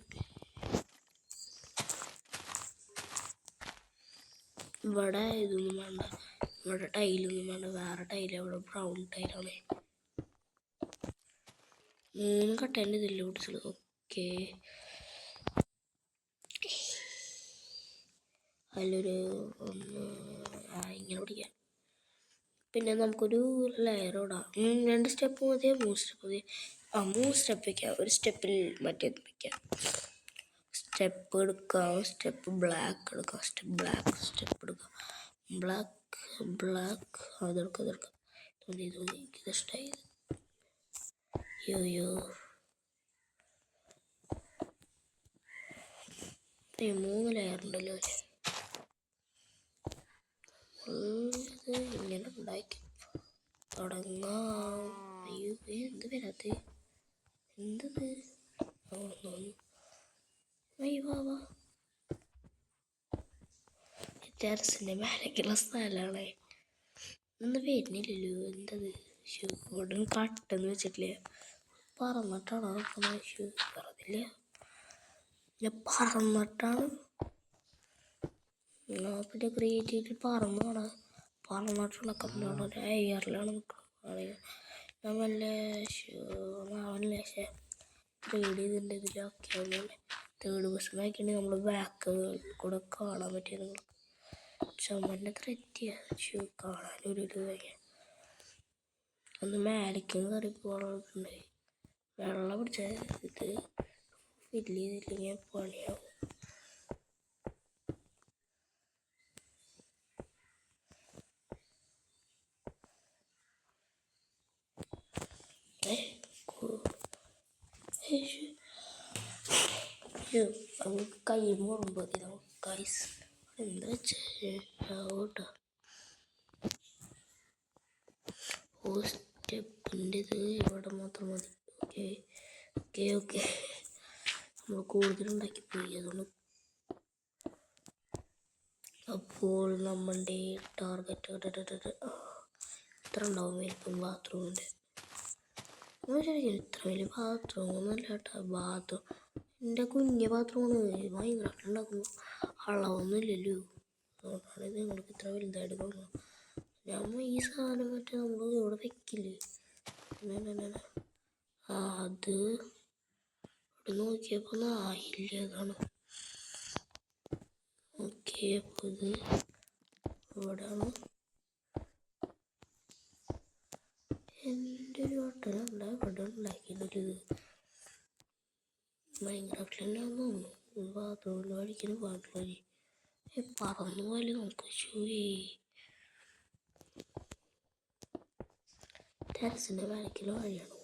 ഇവിടെ ഇതൊന്നും വേണ്ട, ഇവിടെ ടൈലൊന്നും വേണ്ട, വേറെ ടൈല്. ഇവിടെ ബ്രൗൺ ടൈലാണ്. 3 കട്ടേൻ്റെ ഇതില്ല പിടിച്ചത്. ഓക്കെ, അതിലൊരു ഇങ്ങനെ പിടിക്കാം. പിന്നെ നമുക്കൊരു ലെയർ ഇടാം. 2 സ്റ്റെപ്പ് മതിയോ? 3 സ്റ്റെപ്പ് മതി? 3 സ്റ്റെപ്പ് വയ്ക്കാം. ഒരു സ്റ്റെപ്പിൽ മറ്റേത് വയ്ക്കാം. സ്റ്റെപ്പ് എടുക്കാം, സ്റ്റെപ്പ് ബ്ലാക്ക് എടുക്കാം, സ്റ്റെപ്പ് ബ്ലാക്ക്, സ്റ്റെപ്പ് എടുക്കാം, ബ്ലാക്ക് അതെടുക്കാം. ഇത് ഇഷ്ടമായി. യോ 3 ലെയർ ഉണ്ടല്ലോ. ഇങ്ങനെ ഉണ്ടാക്കി തുടങ്ങാം. അയ്യോ, എന്ത് വരാത്ത എന്തത്? അയ്യോ, ടെറസിൻ്റെ മേലേക്കുള്ള സ്ഥലമാണ്. ഒന്നും വരുന്നില്ലല്ലോ. എന്തത്? ഇവിടെ കട്ടെന്ന് വെച്ചിട്ടില്ല, പറന്നിട്ടാണ് പറഞ്ഞില്ല. ഞാൻ പറന്നിട്ടാണ്. പിന്നെ ക്രിയേറ്റീവിറ്റി പറന്നിട്ടുള്ള കമ്പിളാണ്. എയറിലാണ് നിൽക്കുന്നത്. ഞാൻ വല്ല റീഡ് ചെയ്തിട്ടുണ്ട് ഇതിലൊക്കെ. തേർഡ് പേഴ്സൺ ആക്കിയിട്ട് നമ്മൾ ബാക്ക് കൂടെ കാണാൻ പറ്റിയ നിങ്ങൾക്ക് ചുമന്നെ എത്തിയ കാണാനൊരു ഇത് കഴിയാൻ. ഒന്ന് മേടിക്കുന്ന കറിപ്പോളുണ്ടായി. വെള്ളം പിടിച്ച ഇത് ഫില്ല് ചെയ്തില്ലെങ്കിൽ പണിയാവും. നമുക്ക് കൈ മുറുമ്പോൾ കൈസ് എന്താ വെച്ചാട്ടോ. സ്റ്റെപ്പിൻ്റെ ഇത് ഇവിടെ മാത്രം മതി. ഓക്കെ നമ്മൾ കൂടുതലുണ്ടാക്കി പോയി. അതുകൊണ്ട് അപ്പോൾ നമ്മളുടെ ടാർഗറ്റ് ഇത്ര ഉണ്ടാവും വലിപ്പം ബാത്റൂമിൻ്റെ. ശരിക്കും ഇത്ര വലിയ ബാത്റൂമൊന്നുമല്ല കേട്ടോ. എൻ്റെ കുഞ്ഞ ബാത്റൂമാണ്. ഭയങ്കരമായിട്ട് ഉണ്ടാക്കുമ്പോൾ അളവൊന്നുമില്ലല്ലോ. അതുകൊണ്ടാണ് ഇത് നിങ്ങൾക്ക് ഇത്ര വലുതായിട്ട് തോന്നുന്നത്. നമ്മൾ ഈ സാധനം മറ്റേ നമ്മൾ ഇവിടെ വെക്കില്ലേ, അത് ഇവിടെ നോക്കിയപ്പോൾ ആയില്ല. അതാണ് ഓക്കെ. അപ്പോൾ ഇത് ഇവിടെയാണ്. എൻ്റെ ഒരു ഹോട്ടലുണ്ട്, ഇവിടെ ഉണ്ടാക്കിയിട്ടൊരു മൈൻക്രാഫ്റ്റിലെല്ലാം തോന്നുന്നു. ബാത്റൂമിൽ പഠിക്കുന്ന പാട്ടുള്ളവർ പറന്നു പോലെ നമുക്ക് ടെറസിൻ്റെ ബാക്കിലെ വഴിയാണ്.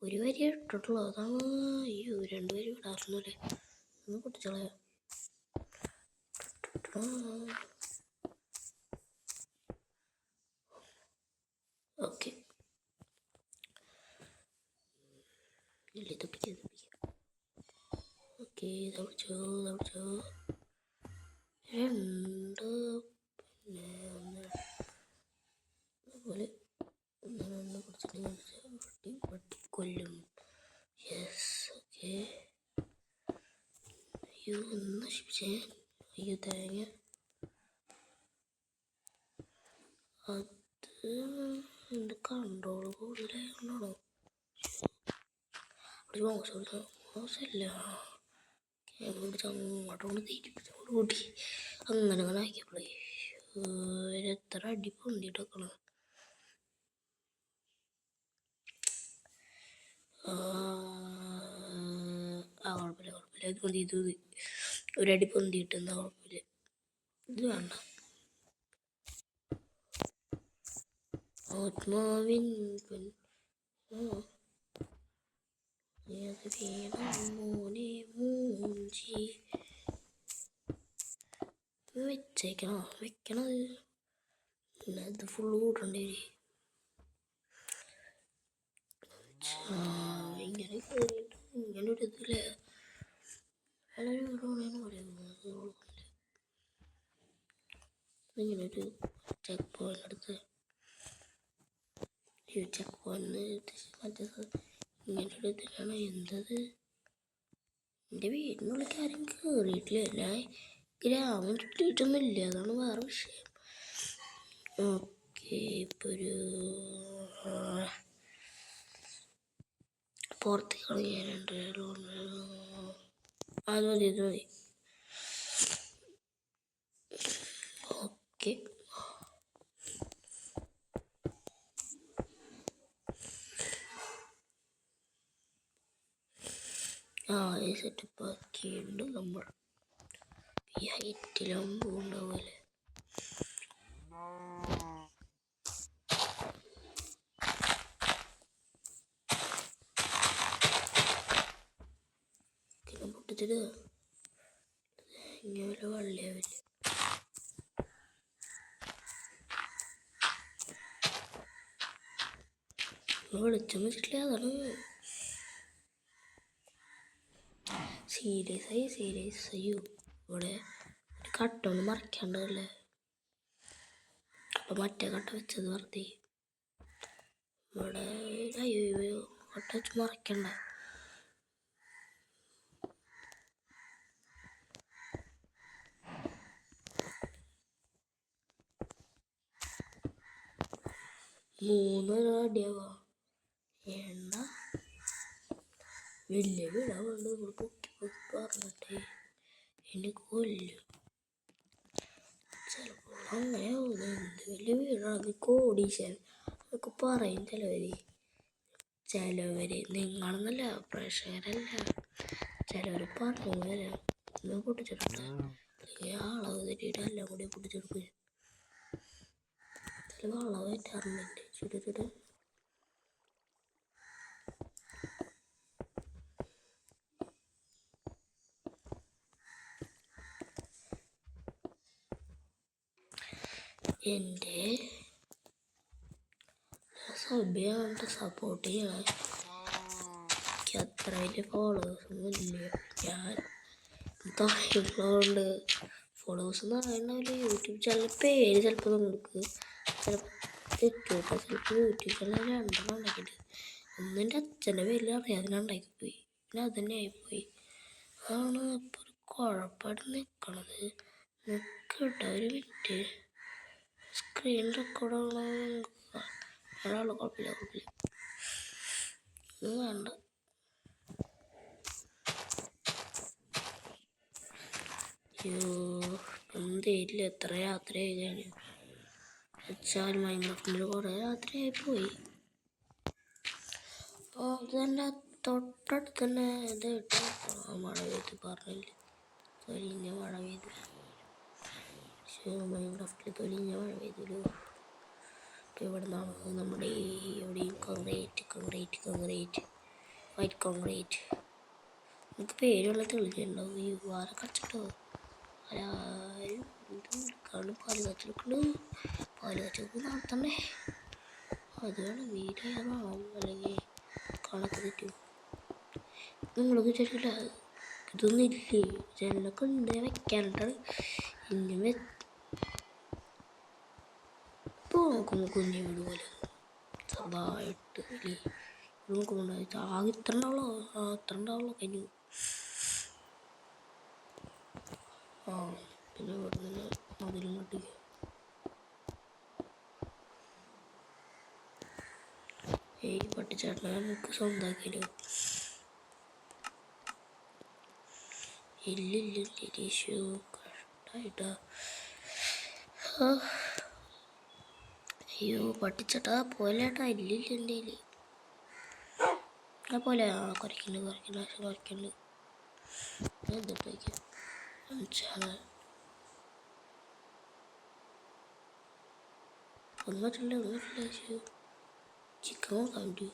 ഒരു വരി ഇട്ടിട്ടുള്ളൂ. അതാണ്. അയ്യോ, 2 വരി ഇടാറുന്നല്ലേ. ഒന്ന് പൊട്ടിച്ചളയാ. Okay, okay. തളിച്ചോ 2 പിന്നെ 1 അതുപോലെ 1 കുറച്ച് പട്ടി കൊല്ലും. Yes, okay. അയ്യോ, ഒന്ന് നശിപ്പിച്ചേ. അയ്യോ, തേങ്ങ അത് എൻ്റെ കൺട്രോൾ കൂടുതലാണോ? മോശമല്ല, അങ്ങോട്ടോണ്ട് തിരിപ്പിച്ചോട് കൂട്ടി അങ്ങനെ അങ്ങനെ ആക്കിയപ്പോഴേ എത്ര അടി പൊന്തിട്ടൊക്കണം. കുഴപ്പമില്ല ഇത് മതി, ഇത് ഒരടി പൊന്തിയിട്ടെന്താ കുഴപ്പമില്ല, ഇത് വേണ്ട. ആത്മാവിൻ മോനെ മൂഞ്ചി വെക്കണത് ഇത് ഫുള്ള് കൂട്ടണ്ടേ. ഇങ്ങനെ കയറിയിട്ട് ഇങ്ങനെ ഒരു ഇതില്ലേ ഇങ്ങനെ ഒരു ചെക്ക് പോയിന്റ് എടുത്ത് ചെക്ക് പോയിന്റ് മറ്റേത് ഇങ്ങനെ ഒരു ഇതിലാണ്. എന്തത് എൻ്റെ വീടിനുള്ളിൽ ആരും കയറിയിട്ടില്ല, ഞാൻ ഗ്രാമം ചുറ്റിയിട്ടൊന്നുമില്ല, അതാണ് വേറെ വിഷയം. ഓക്കെ, ഇപ്പോൾ ഒരു പുറത്തേക്ക് കളയാനുണ്ട്. അത് മതി, ഇത് മതി. ഓക്കെ, ഈ സെറ്റപ്പ് ആക്കിയുണ്ട്. നമ്മൾ ഈ ഹൈറ്റിലാകുമ്പോൾ ഉണ്ടാവുമല്ലേ. പൊട്ടിച്ചിട്ട് ഇങ്ങനെ വല്ല വള്ളിയാവില്ല. വെളിച്ചം വെച്ചിട്ടില്ല, അതാണ് സീരിയസ് അയ്യോ. ഇവിടെ ഒരു കട്ട ഒന്ന് മറിക്കാണ്ടല്ലേ, അപ്പം മറ്റേ കട്ട വെച്ചത് വെറുതെ. ഇവിടെ അയ്യോ കട്ട വെച്ച് മറിക്കണ്ട. മൂന്നടിയാവാ വേണ്ട, വലിയ വീടാ വേണ്ട. നമ്മൾ പൊക്കി പറഞ്ഞിട്ടേ എന്നെ കൊല്ലും ചിലപ്പോൾ. അങ്ങനെയാവും. എന്ത് വലിയ വീടാണ്, കോടീശ്വരൻ അതൊക്കെ പറയും ചിലവര് നിങ്ങളെന്നല്ല, പ്രേക്ഷകരല്ല, ചിലവർ പറഞ്ഞു വരാം. ഒന്ന് പൊട്ടിച്ചെടുത്ത അളവ് തെറ്റിയിട്ട് എല്ലാം കൂടി പൊട്ടിച്ചെടുക്കുക. ചില അളവ് തെറ്റാറുണ്ട്. ചുട് എൻ്റെ സഭ്യമായിട്ട് സപ്പോർട്ട് ചെയ്യണം. എനിക്ക് അത്ര വലിയ ഫോളോവേഴ്സൊന്നും ഇല്ല. ഞാൻ താഴെയുള്ളതുകൊണ്ട് ഫോളോവേഴ്സ് എന്ന് പറയുന്നില്ല. യൂട്യൂബ് ചാനൽ പേര് ചിലപ്പോൾ നിങ്ങൾക്ക് ചിലപ്പോൾ തെറ്റൂട്ടോ. ചിലപ്പോൾ യൂട്യൂബ് ചാനൽ രണ്ടെണ്ണം ഉണ്ടാക്കിയിട്ട് ഒന്നിൻ്റെ അച്ഛൻ്റെ പേരിൽ അറിയാതെ ഉണ്ടാക്കിപ്പോയി, പിന്നെ അതുതന്നെ ആയിപ്പോയി. അതാണ് ഇപ്പോൾ ഒരു കുഴപ്പമായിട്ട് നിൽക്കണത്. നിൽക്കട്ടെ ഒരു മിനിറ്റ്, സ്ക്രീൻ റെക്കോർഡാണോ ഒരാൾ കുഴപ്പമില്ല ഇത് വേണ്ട. എന്തേരില്ല, എത്ര യാത്രയായി കഴിഞ്ഞു വെച്ചാൽ മൈൻക്രാഫ്റ്റിൽ കുറേ യാത്രയായിപ്പോയി. അപ്പോൾ അത് തന്നെ തൊട്ടടുത്ത് തന്നെ ഇത് ഇട്ട് മഴ പെയ്ത് പറഞ്ഞില്ല, തൊലിഞ്ഞ മഴ പെയ്തു. മൈൻക്രാഫ്റ്റിൽ തൊലിഞ്ഞ മഴ പെയ്തല്ലോ. ഇവിടെ നിന്നാണ് നമ്മുടെ എവിടെയും കോൺക്രീറ്റ് വൈറ്റ് കോൺക്രീറ്റ്. നമുക്ക് പേരുള്ള തെളിഞ്ഞുണ്ടാവും. ഈ വാര കച്ചിട്ടോ ആരും എടുക്കാണ്ട് പാല് കച്ചവടം നടത്തണ്ടേ. അതാണ് വീടാണോ അല്ലെങ്കിൽ കണക്ക് തെറ്റും. നിങ്ങൾക്ക് വിചാരിക്കില്ല ഇതൊന്നും ഇല്ലേ, ജനലൊക്കെ ഉണ്ട് വെക്കാനായിട്ടാണ്. ഇങ്ങനെ ഇപ്പോൾ നോക്കുമ്പോൾ കുഞ്ഞു വീട് പോലെ ചെറുതായിട്ട് ഇല്ലേ, ഇത് നോക്കുമ്പോൾ ആകെ ഇത്ര ഉണ്ടാവുള്ളൂ കഴിഞ്ഞു. പിന്നെ ഇവിടെ നിന്ന് മതിലും കെട്ടിക്കുക. ഏയ് പട്ടിച്ചേട്ടനെ നമുക്ക് സ്വന്തമാക്കിയല്ലോ. ഇല്ലില്ലില്ലീശോ കഷ്ടായിട്ടാ. അയ്യോ പട്ടിച്ചേട്ടാ പോലേട്ടാ. ഇല്ലില്ല ആ പോലെ. ആ കുറയ്ക്കണ്ട് എന്നിട്ടേക്ക് ഒന്നിട്ടില്ല ചിക്കൻ നോക്കാൻ പറ്റൂ.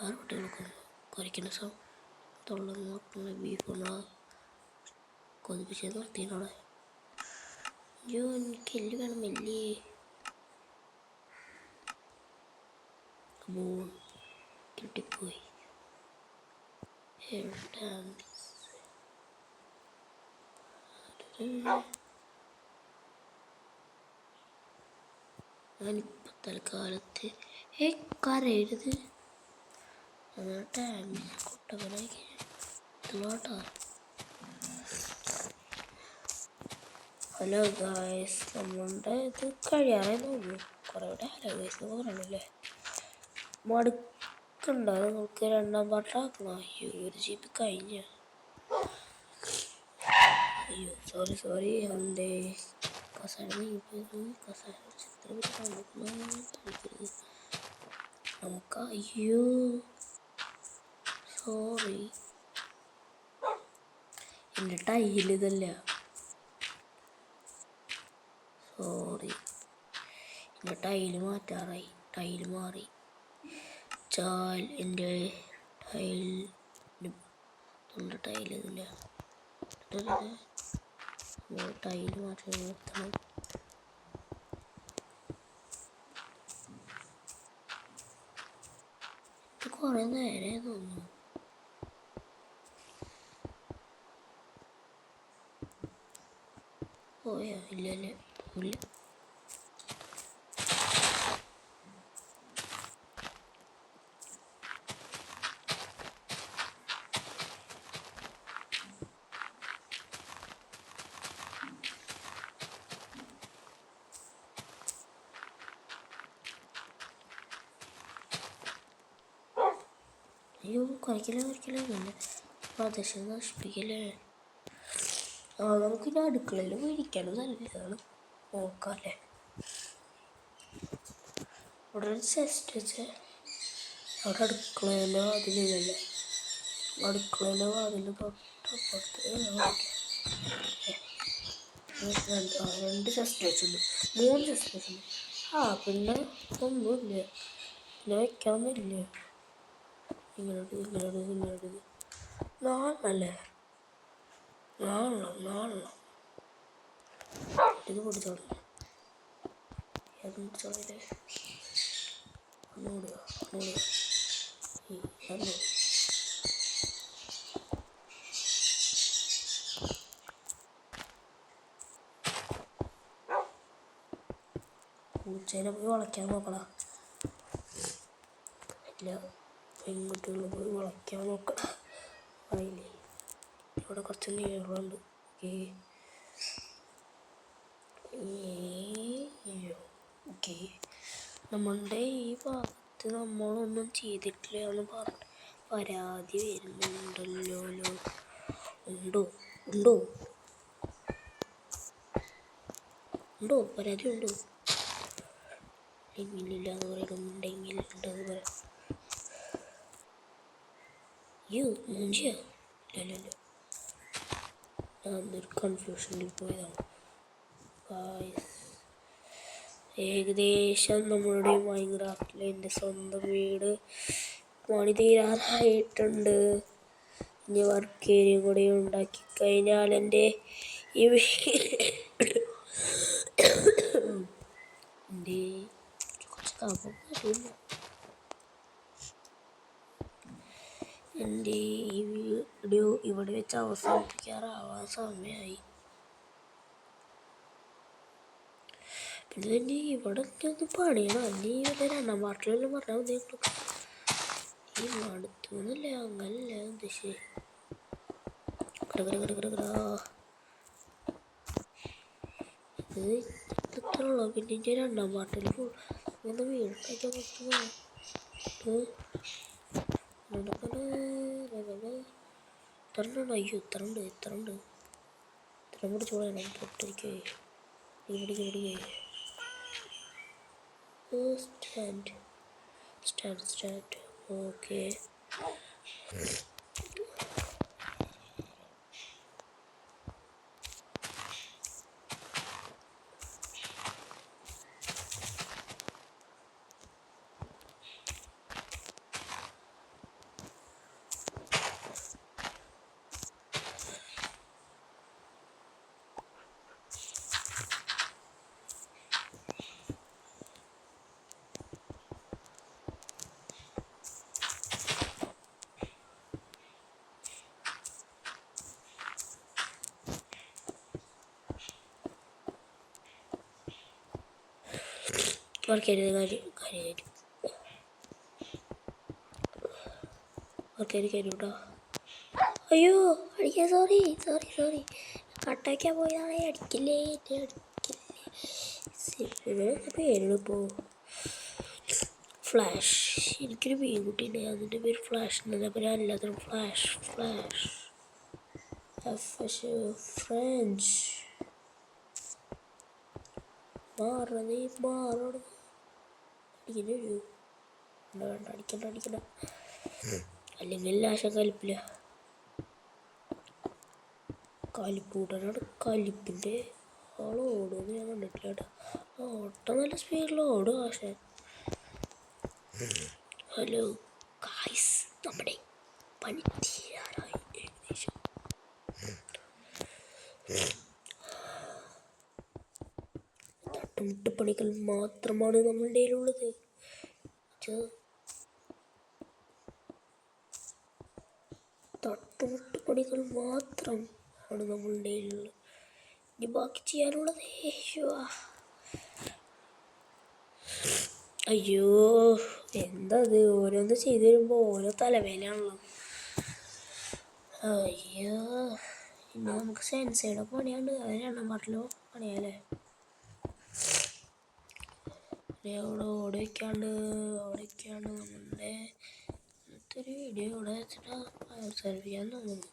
ആറ് കുട്ടികൾക്ക് കുറയ്ക്കുന്ന തൊള്ള ബീഫ് നമ്മളാ കൊതിപ്പിച്ച് നിർത്തിയോടെ. അയ്യോ എനിക്ക് എല്ല് വേണം. എല്ല് കിട്ടിപ്പോയി. ഞാനിപ്പോൾ തൽക്കാലത്ത് കരയരുത്. കുട്ടവനാക്കി കേട്ടോ. ഹലോ ഗായ്സ്, നമ്മളുടെ ഇത് കഴിയാറായി തോന്നുന്നു. കുറേ കൂടെ ഹലോ ഗായ്സ് എന്ന് പറയണല്ലേ. മടുക്കുണ്ടോ നിങ്ങൾക്ക്? രണ്ടാം പാട്ടാക്കണം. അയ്യോ ഒരു ജീപ്പ് കഴിഞ്ഞ. അയ്യോ സോറി എൻ്റെ കസാര നമുക്ക്. അയ്യോ സോറി, എൻ്റെ ടൈലിതല്ല. സോറി, എൻ്റെ ടൈല് മാറ്റാറായി. ടൈല് മാറി. എൻ്റെ ടൈലിതില്ല. ടൈല് മാറ്റി നിർത്തണം. ഇത് കുറേ നേരെ തോന്നുന്നു. പോയാ? ഇല്ലല്ലേ, പോയില്ല. അയ്യോ കുറയ്ക്കലേ പിന്നെ പ്രദേശം നശിപ്പിക്കലേ. നമുക്കിനി അടുക്കളയിൽ പോയിരിക്കാനും നല്ലതാണ്. നോക്കാല്ലേ. അവിടെ ഒരു ചെസ്റ്റ് വെച്ച് അവിടെ അടുക്കളയിലോ അതിലല്ലേ. അടുക്കളയിലോ അതിൽ തൊട്ടപ്പുറത്ത് 2 ചെസ്റ്റ് വെച്ചിട്ടുണ്ട്. 3 ചെസ്റ്റ് വെച്ചിട്ടുണ്ട്. പിന്നെ ഒന്നുമില്ല. പിന്നെ വെക്കാമെന്നില്ല. ഇങ്ങനെ 4 ഇത് പൊടിച്ചോളൂ. പൊടിച്ചോളേ. ഒന്നുകൂടിയോ. പൂച്ചേനെ പോയി വളയ്ക്കാൻ നോക്കടാ. ഇല്ല, പെൺകുട്ടികൾ പോയി വളയ്ക്കാൻ നോക്കടാ. പറയില്ലേ, ഇവിടെ കുറച്ച് നീളമുണ്ട്. ഓക്കെ, നമ്മളുടെ ഈ ഭാഗത്ത് നമ്മളൊന്നും ചെയ്തിട്ടില്ല എന്ന് പറഞ്ഞ് പരാതി വരുന്നുണ്ടല്ലോ. ഉണ്ടോ പരാതി ഉണ്ടോ? ഇല്ല എന്ന് പറയുന്നുണ്ടെങ്കിൽ ഉണ്ടെന്ന് പറയാം. മൂഞ്ചിയോ? ഇല്ല, ഞാനൊരു കൺഫ്യൂഷനിൽ പോയതാണ്. ഏകദേശം നമ്മളുടെ മൈൻക്രാഫ്റ്റിലെ എൻ്റെ സ്വന്തം വീട് പണി തീരാറായിട്ടുണ്ട്. ഇനി വർക്ക് ഏരിയ കൂടെ ഉണ്ടാക്കി കഴിഞ്ഞാൽ എൻ്റെ ഈ എൻ്റെ ഈ വീഡിയോ ഇവിടെ വെച്ച് അവസാനിപ്പിക്കാറാവാൻ സമയമായി. പിന്നെ ഇനി ഇവിടെ ഒന്ന് പണിയണം. ഇനി വല്ല 2ാം പാർട്ടിലെല്ലാം പറഞ്ഞാൽ മതി. ഈ മടുത്തുന്നില്ല, അങ്ങനല്ല ഉദ്ദേശിച്ചത്. ഇത് ഇത്രയുള്ളൂ. പിന്നെ ഇനി രണ്ടാം പാട്ടിൽ ഒന്ന് വീടുണ്ടാക്കാൻ പറ്റുമോ? ഇത്രണ്ട്. അയ്യോ ഇത്രണ്ട് ഇത്രണ്ട് ഇത്രയും കൂടി ചോളണം. പൊട്ടിരിക്കേ ഇവിടേക്ക് സ്റ്റാൻഡ്. ഓക്കെ. കേട്ടോ. അയ്യോ അടിക്കാൻ സോറി കട്ടാക്കാൻ പോയതാണേ. അടിക്കില്ലേ പേരിപ്പോ ഫ്ലാഷ്. എനിക്കൊരു മീൻകുട്ടിയുണ്ട്, അതിൻ്റെ പേര് ഫ്ലാഷ് എന്നല്ല. അപ്പോൾ ഞാൻ എല്ലാത്തിനും ഫ്ലാഷ് ഫ്രഞ്ച് മാറണം. അടിക്കണ്ട അല്ലെങ്കിൽ ലാശ കലിപ്പൂട്ടനാണ്. കലിപ്പിൻ്റെ ആളോടുമെന്ന് ഞാൻ കണ്ടിട്ടില്ല കേട്ടോ. ഓട്ടം നല്ല സ്പീഡിൽ ഓടും ആശാൻ. ഹലോ ഗായ്സ്, നമ്മുടെ പണി തീരാറായി ഏകദേശം. തട്ടുമുട്ടപ്പണികൾ മാത്രമാണ് നമ്മളുടെ കയ്യിലുള്ളത്. തട്ടുമുട്ടപ്പണികൾ മാത്രം ആണ് നമ്മളുടെ കയ്യിലുള്ളത്. ഇനി ബാക്കി ചെയ്യാനുള്ളത് അയ്യോ എന്താ അത്, ഓരോന്ന് ചെയ്തു വരുമ്പോൾ ഓരോ തലവേദനയാണല്ലോ. അയ്യോ ഇനി നമുക്ക് സെൻസയുടെ പണിയുണ്ട്. അത് രണ്ടാം പാട്ടിലോ പണിയാലേ. അവിടെ ഓടിക്കാണ്ട് നമ്മളുടെ ഇന്നത്തെ ഒരു വീഡിയോ ഇവിടെ വെച്ചിട്ട് അവസാനിപ്പിക്കാൻ തോന്നുന്നു.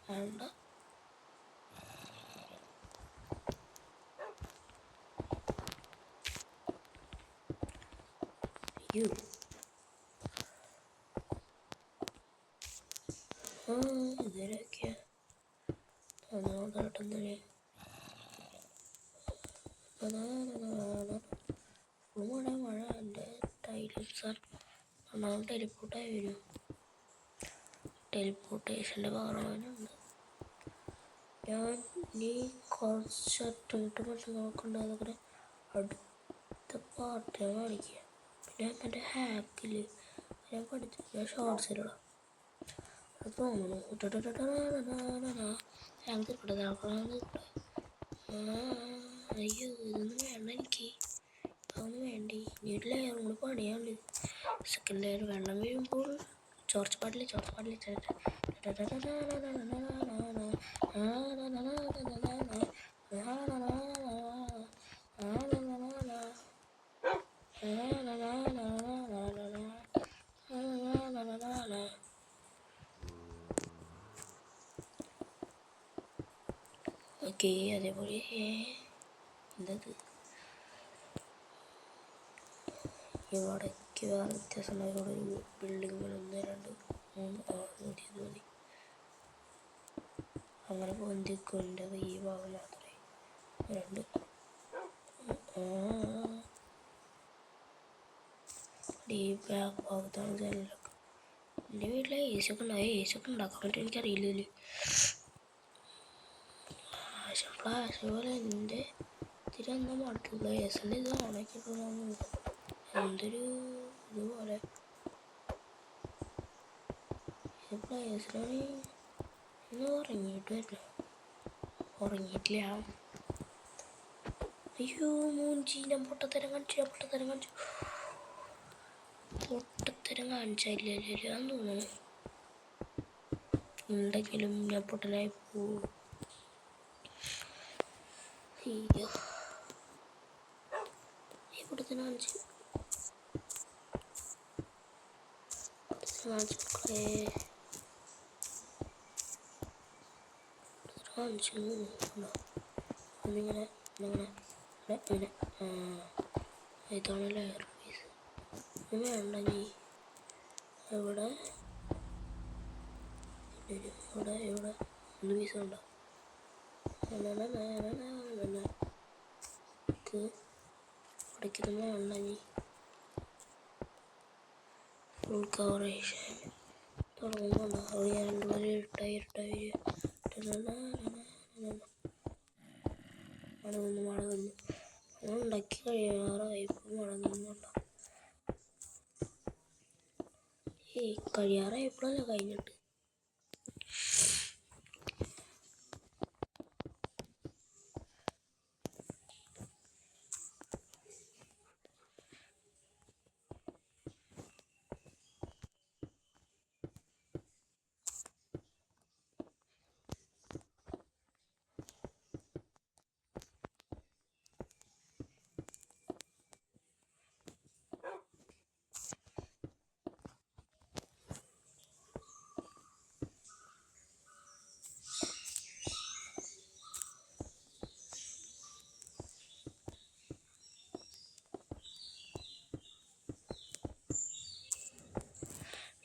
വേണ്ട, ഇതിലൊക്കെ തന്നോട്ടെ. മഴ എൻ്റെ ടൈലിപ്സാർ ഒന്നാമത് ടെലിപ്പോർട്ടായി വരും. ടെലിപ്പോർട്ടേഷൻ്റെ പകരമുണ്ട്. ഞാൻ ഇനി കുറച്ചിട്ട് പക്ഷെ നോക്കണ്ട. അതൊക്കെ അടുത്ത പാർട്ട് കാണിക്കുക. പിന്നെ എൻ്റെ ഹാക്കിൽ ഞാൻ പഠിച്ച ഷോർട്സിലുള്ള അത് തോന്നുന്നു. അയ്യോ ഇതൊന്നും വേണ്ട, എനിക്ക് അതൊന്നും വേണ്ടി. ഇനി ലെയർ കൂടെ പണിയാണ്ട്. സെക്കൻഡ് ലെയർ വെള്ളം വീഴുമ്പോൾ ചോർച്ച പാടില്ല. ഓക്കെ, അതേപോലെ എന്തത് ഇവിടേക്ക് വേറെ വ്യത്യാസമുള്ള ഒരു ബിൽഡിങ്ങുകൾ 1 2 3 മതി. അങ്ങനെ പൊന്തിക്കൊണ്ടത് ഈ ഭാഗം മാത്രമേ 2 ഈ ബാക്ക് ഭാഗത്താണ് ജനലൊക്കെ. എൻ്റെ വീട്ടിലെ AC ഒക്കെ ഉണ്ടാക്കാൻ പറ്റും, എനിക്കറിയില്ല. ഫ്ലാഷ് പോലെ എൻ്റെ തിരന്ന മാറ്റുള്ള ഏസിൻ്റെ ഇത് ഓണാക്കിയിട്ടുള്ള എന്തൊരു ഇതുപോലെ പ്ലേസിലാണ്. ഇന്ന് ഉറങ്ങിയിട്ടില്ല. അയ്യോ മൂഞ്ചി, ഞാൻ പൊട്ടത്തരം കാണിച്ചില്ലാന്ന് തോന്നുന്നു. ഉണ്ടെങ്കിലും ഞാൻ പൊട്ടനായി പോവും. അയ്യോ ഇവിടുത്തെ കാണിച്ചു ഒന്നിങ്ങനെ ഇതാണ് ലെയർ പീസ് വേണ്ട നീ എവിടെ ഇവിടെ ഇവിടെ ഒന്ന് പീസ് ഉണ്ടോ ഉടയ്ക്കുന്നത് വേണ്ട നീ ഫുൾ കവറേഷൻ തുടങ്ങുന്നുണ്ടോ അവിടെ ഞാനുള്ളൊരു ഇരുട്ടായി മടങ്ങുന്നു ഉണ്ടാക്കി കഴിയാറായി ഇപ്പം മടങ്ങുന്നുണ്ടോ കഴിയാറായപ്പോഴല്ല കഴിഞ്ഞിട്ട്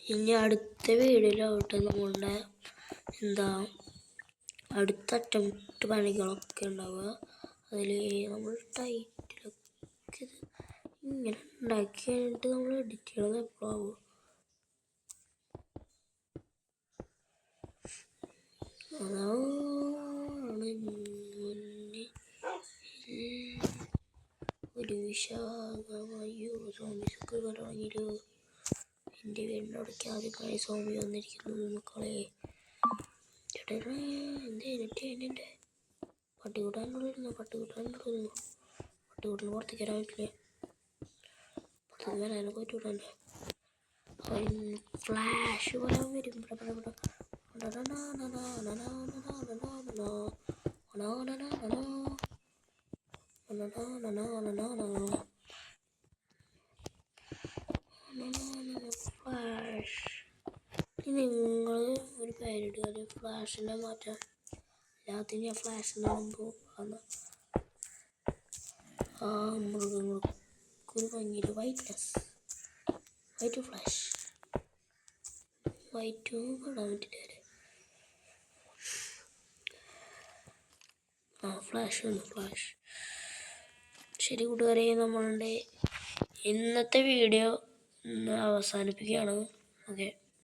ഇനി അടുത്ത വീഡിയോയിലോട്ട് നമ്മളുടെ അടുത്ത അറ്റംപ്റ്റ് പണികളൊക്കെ ഉണ്ടാവുക അതിൽ നമ്മൾ ടൈറ്റിലൊക്കെ ഇങ്ങനെ ഉണ്ടാക്കി കഴിഞ്ഞിട്ട് നമ്മൾ എഡിറ്റ് ചെയ്യണത് എപ്പോഴാവും അതാണ് മുന്നേ ഒരു വിശാഖമായോ സോമീസൊക്കെ തുടങ്ങിയൊരു എൻ്റെ വീടിനോടൊക്കെ ആദ്യമായി സോമി വന്നിരിക്കുന്നു മക്കളെ ചേട്ടാ എൻ്റെ പട്ടികൂട്ടാനുള്ളിരുന്നു പട്ടികൂട്ടിന് പുറത്തേക്ക് വരാൻ പറ്റില്ല പുറത്തേക്ക് വരാനൊക്കെ പറ്റൂടെ ഫ്ലാഷ് വരാൻ വരും ഫ്ലാഷ് നിങ്ങൾ ഒരു പേരിടുക ഫ്ലാഷിനെ മാറ്റാം എല്ലാത്തിനും ഞാൻ ഫ്ലാഷ് കാണുമ്പോൾ ആ മൃഗങ്ങൾക്കൊരു ഭംഗിയിൽ വൈറ്റ് ഫ്ലാഷ് വൈറ്റും കാണാൻ പറ്റില്ല ഫ്ലാഷ് ശരി കൂട്ടുകാരെ നമ്മളുടെ ഇന്നത്തെ വീഡിയോ അവസാനിപ്പിക്കുകയാണ് ഓക്കെ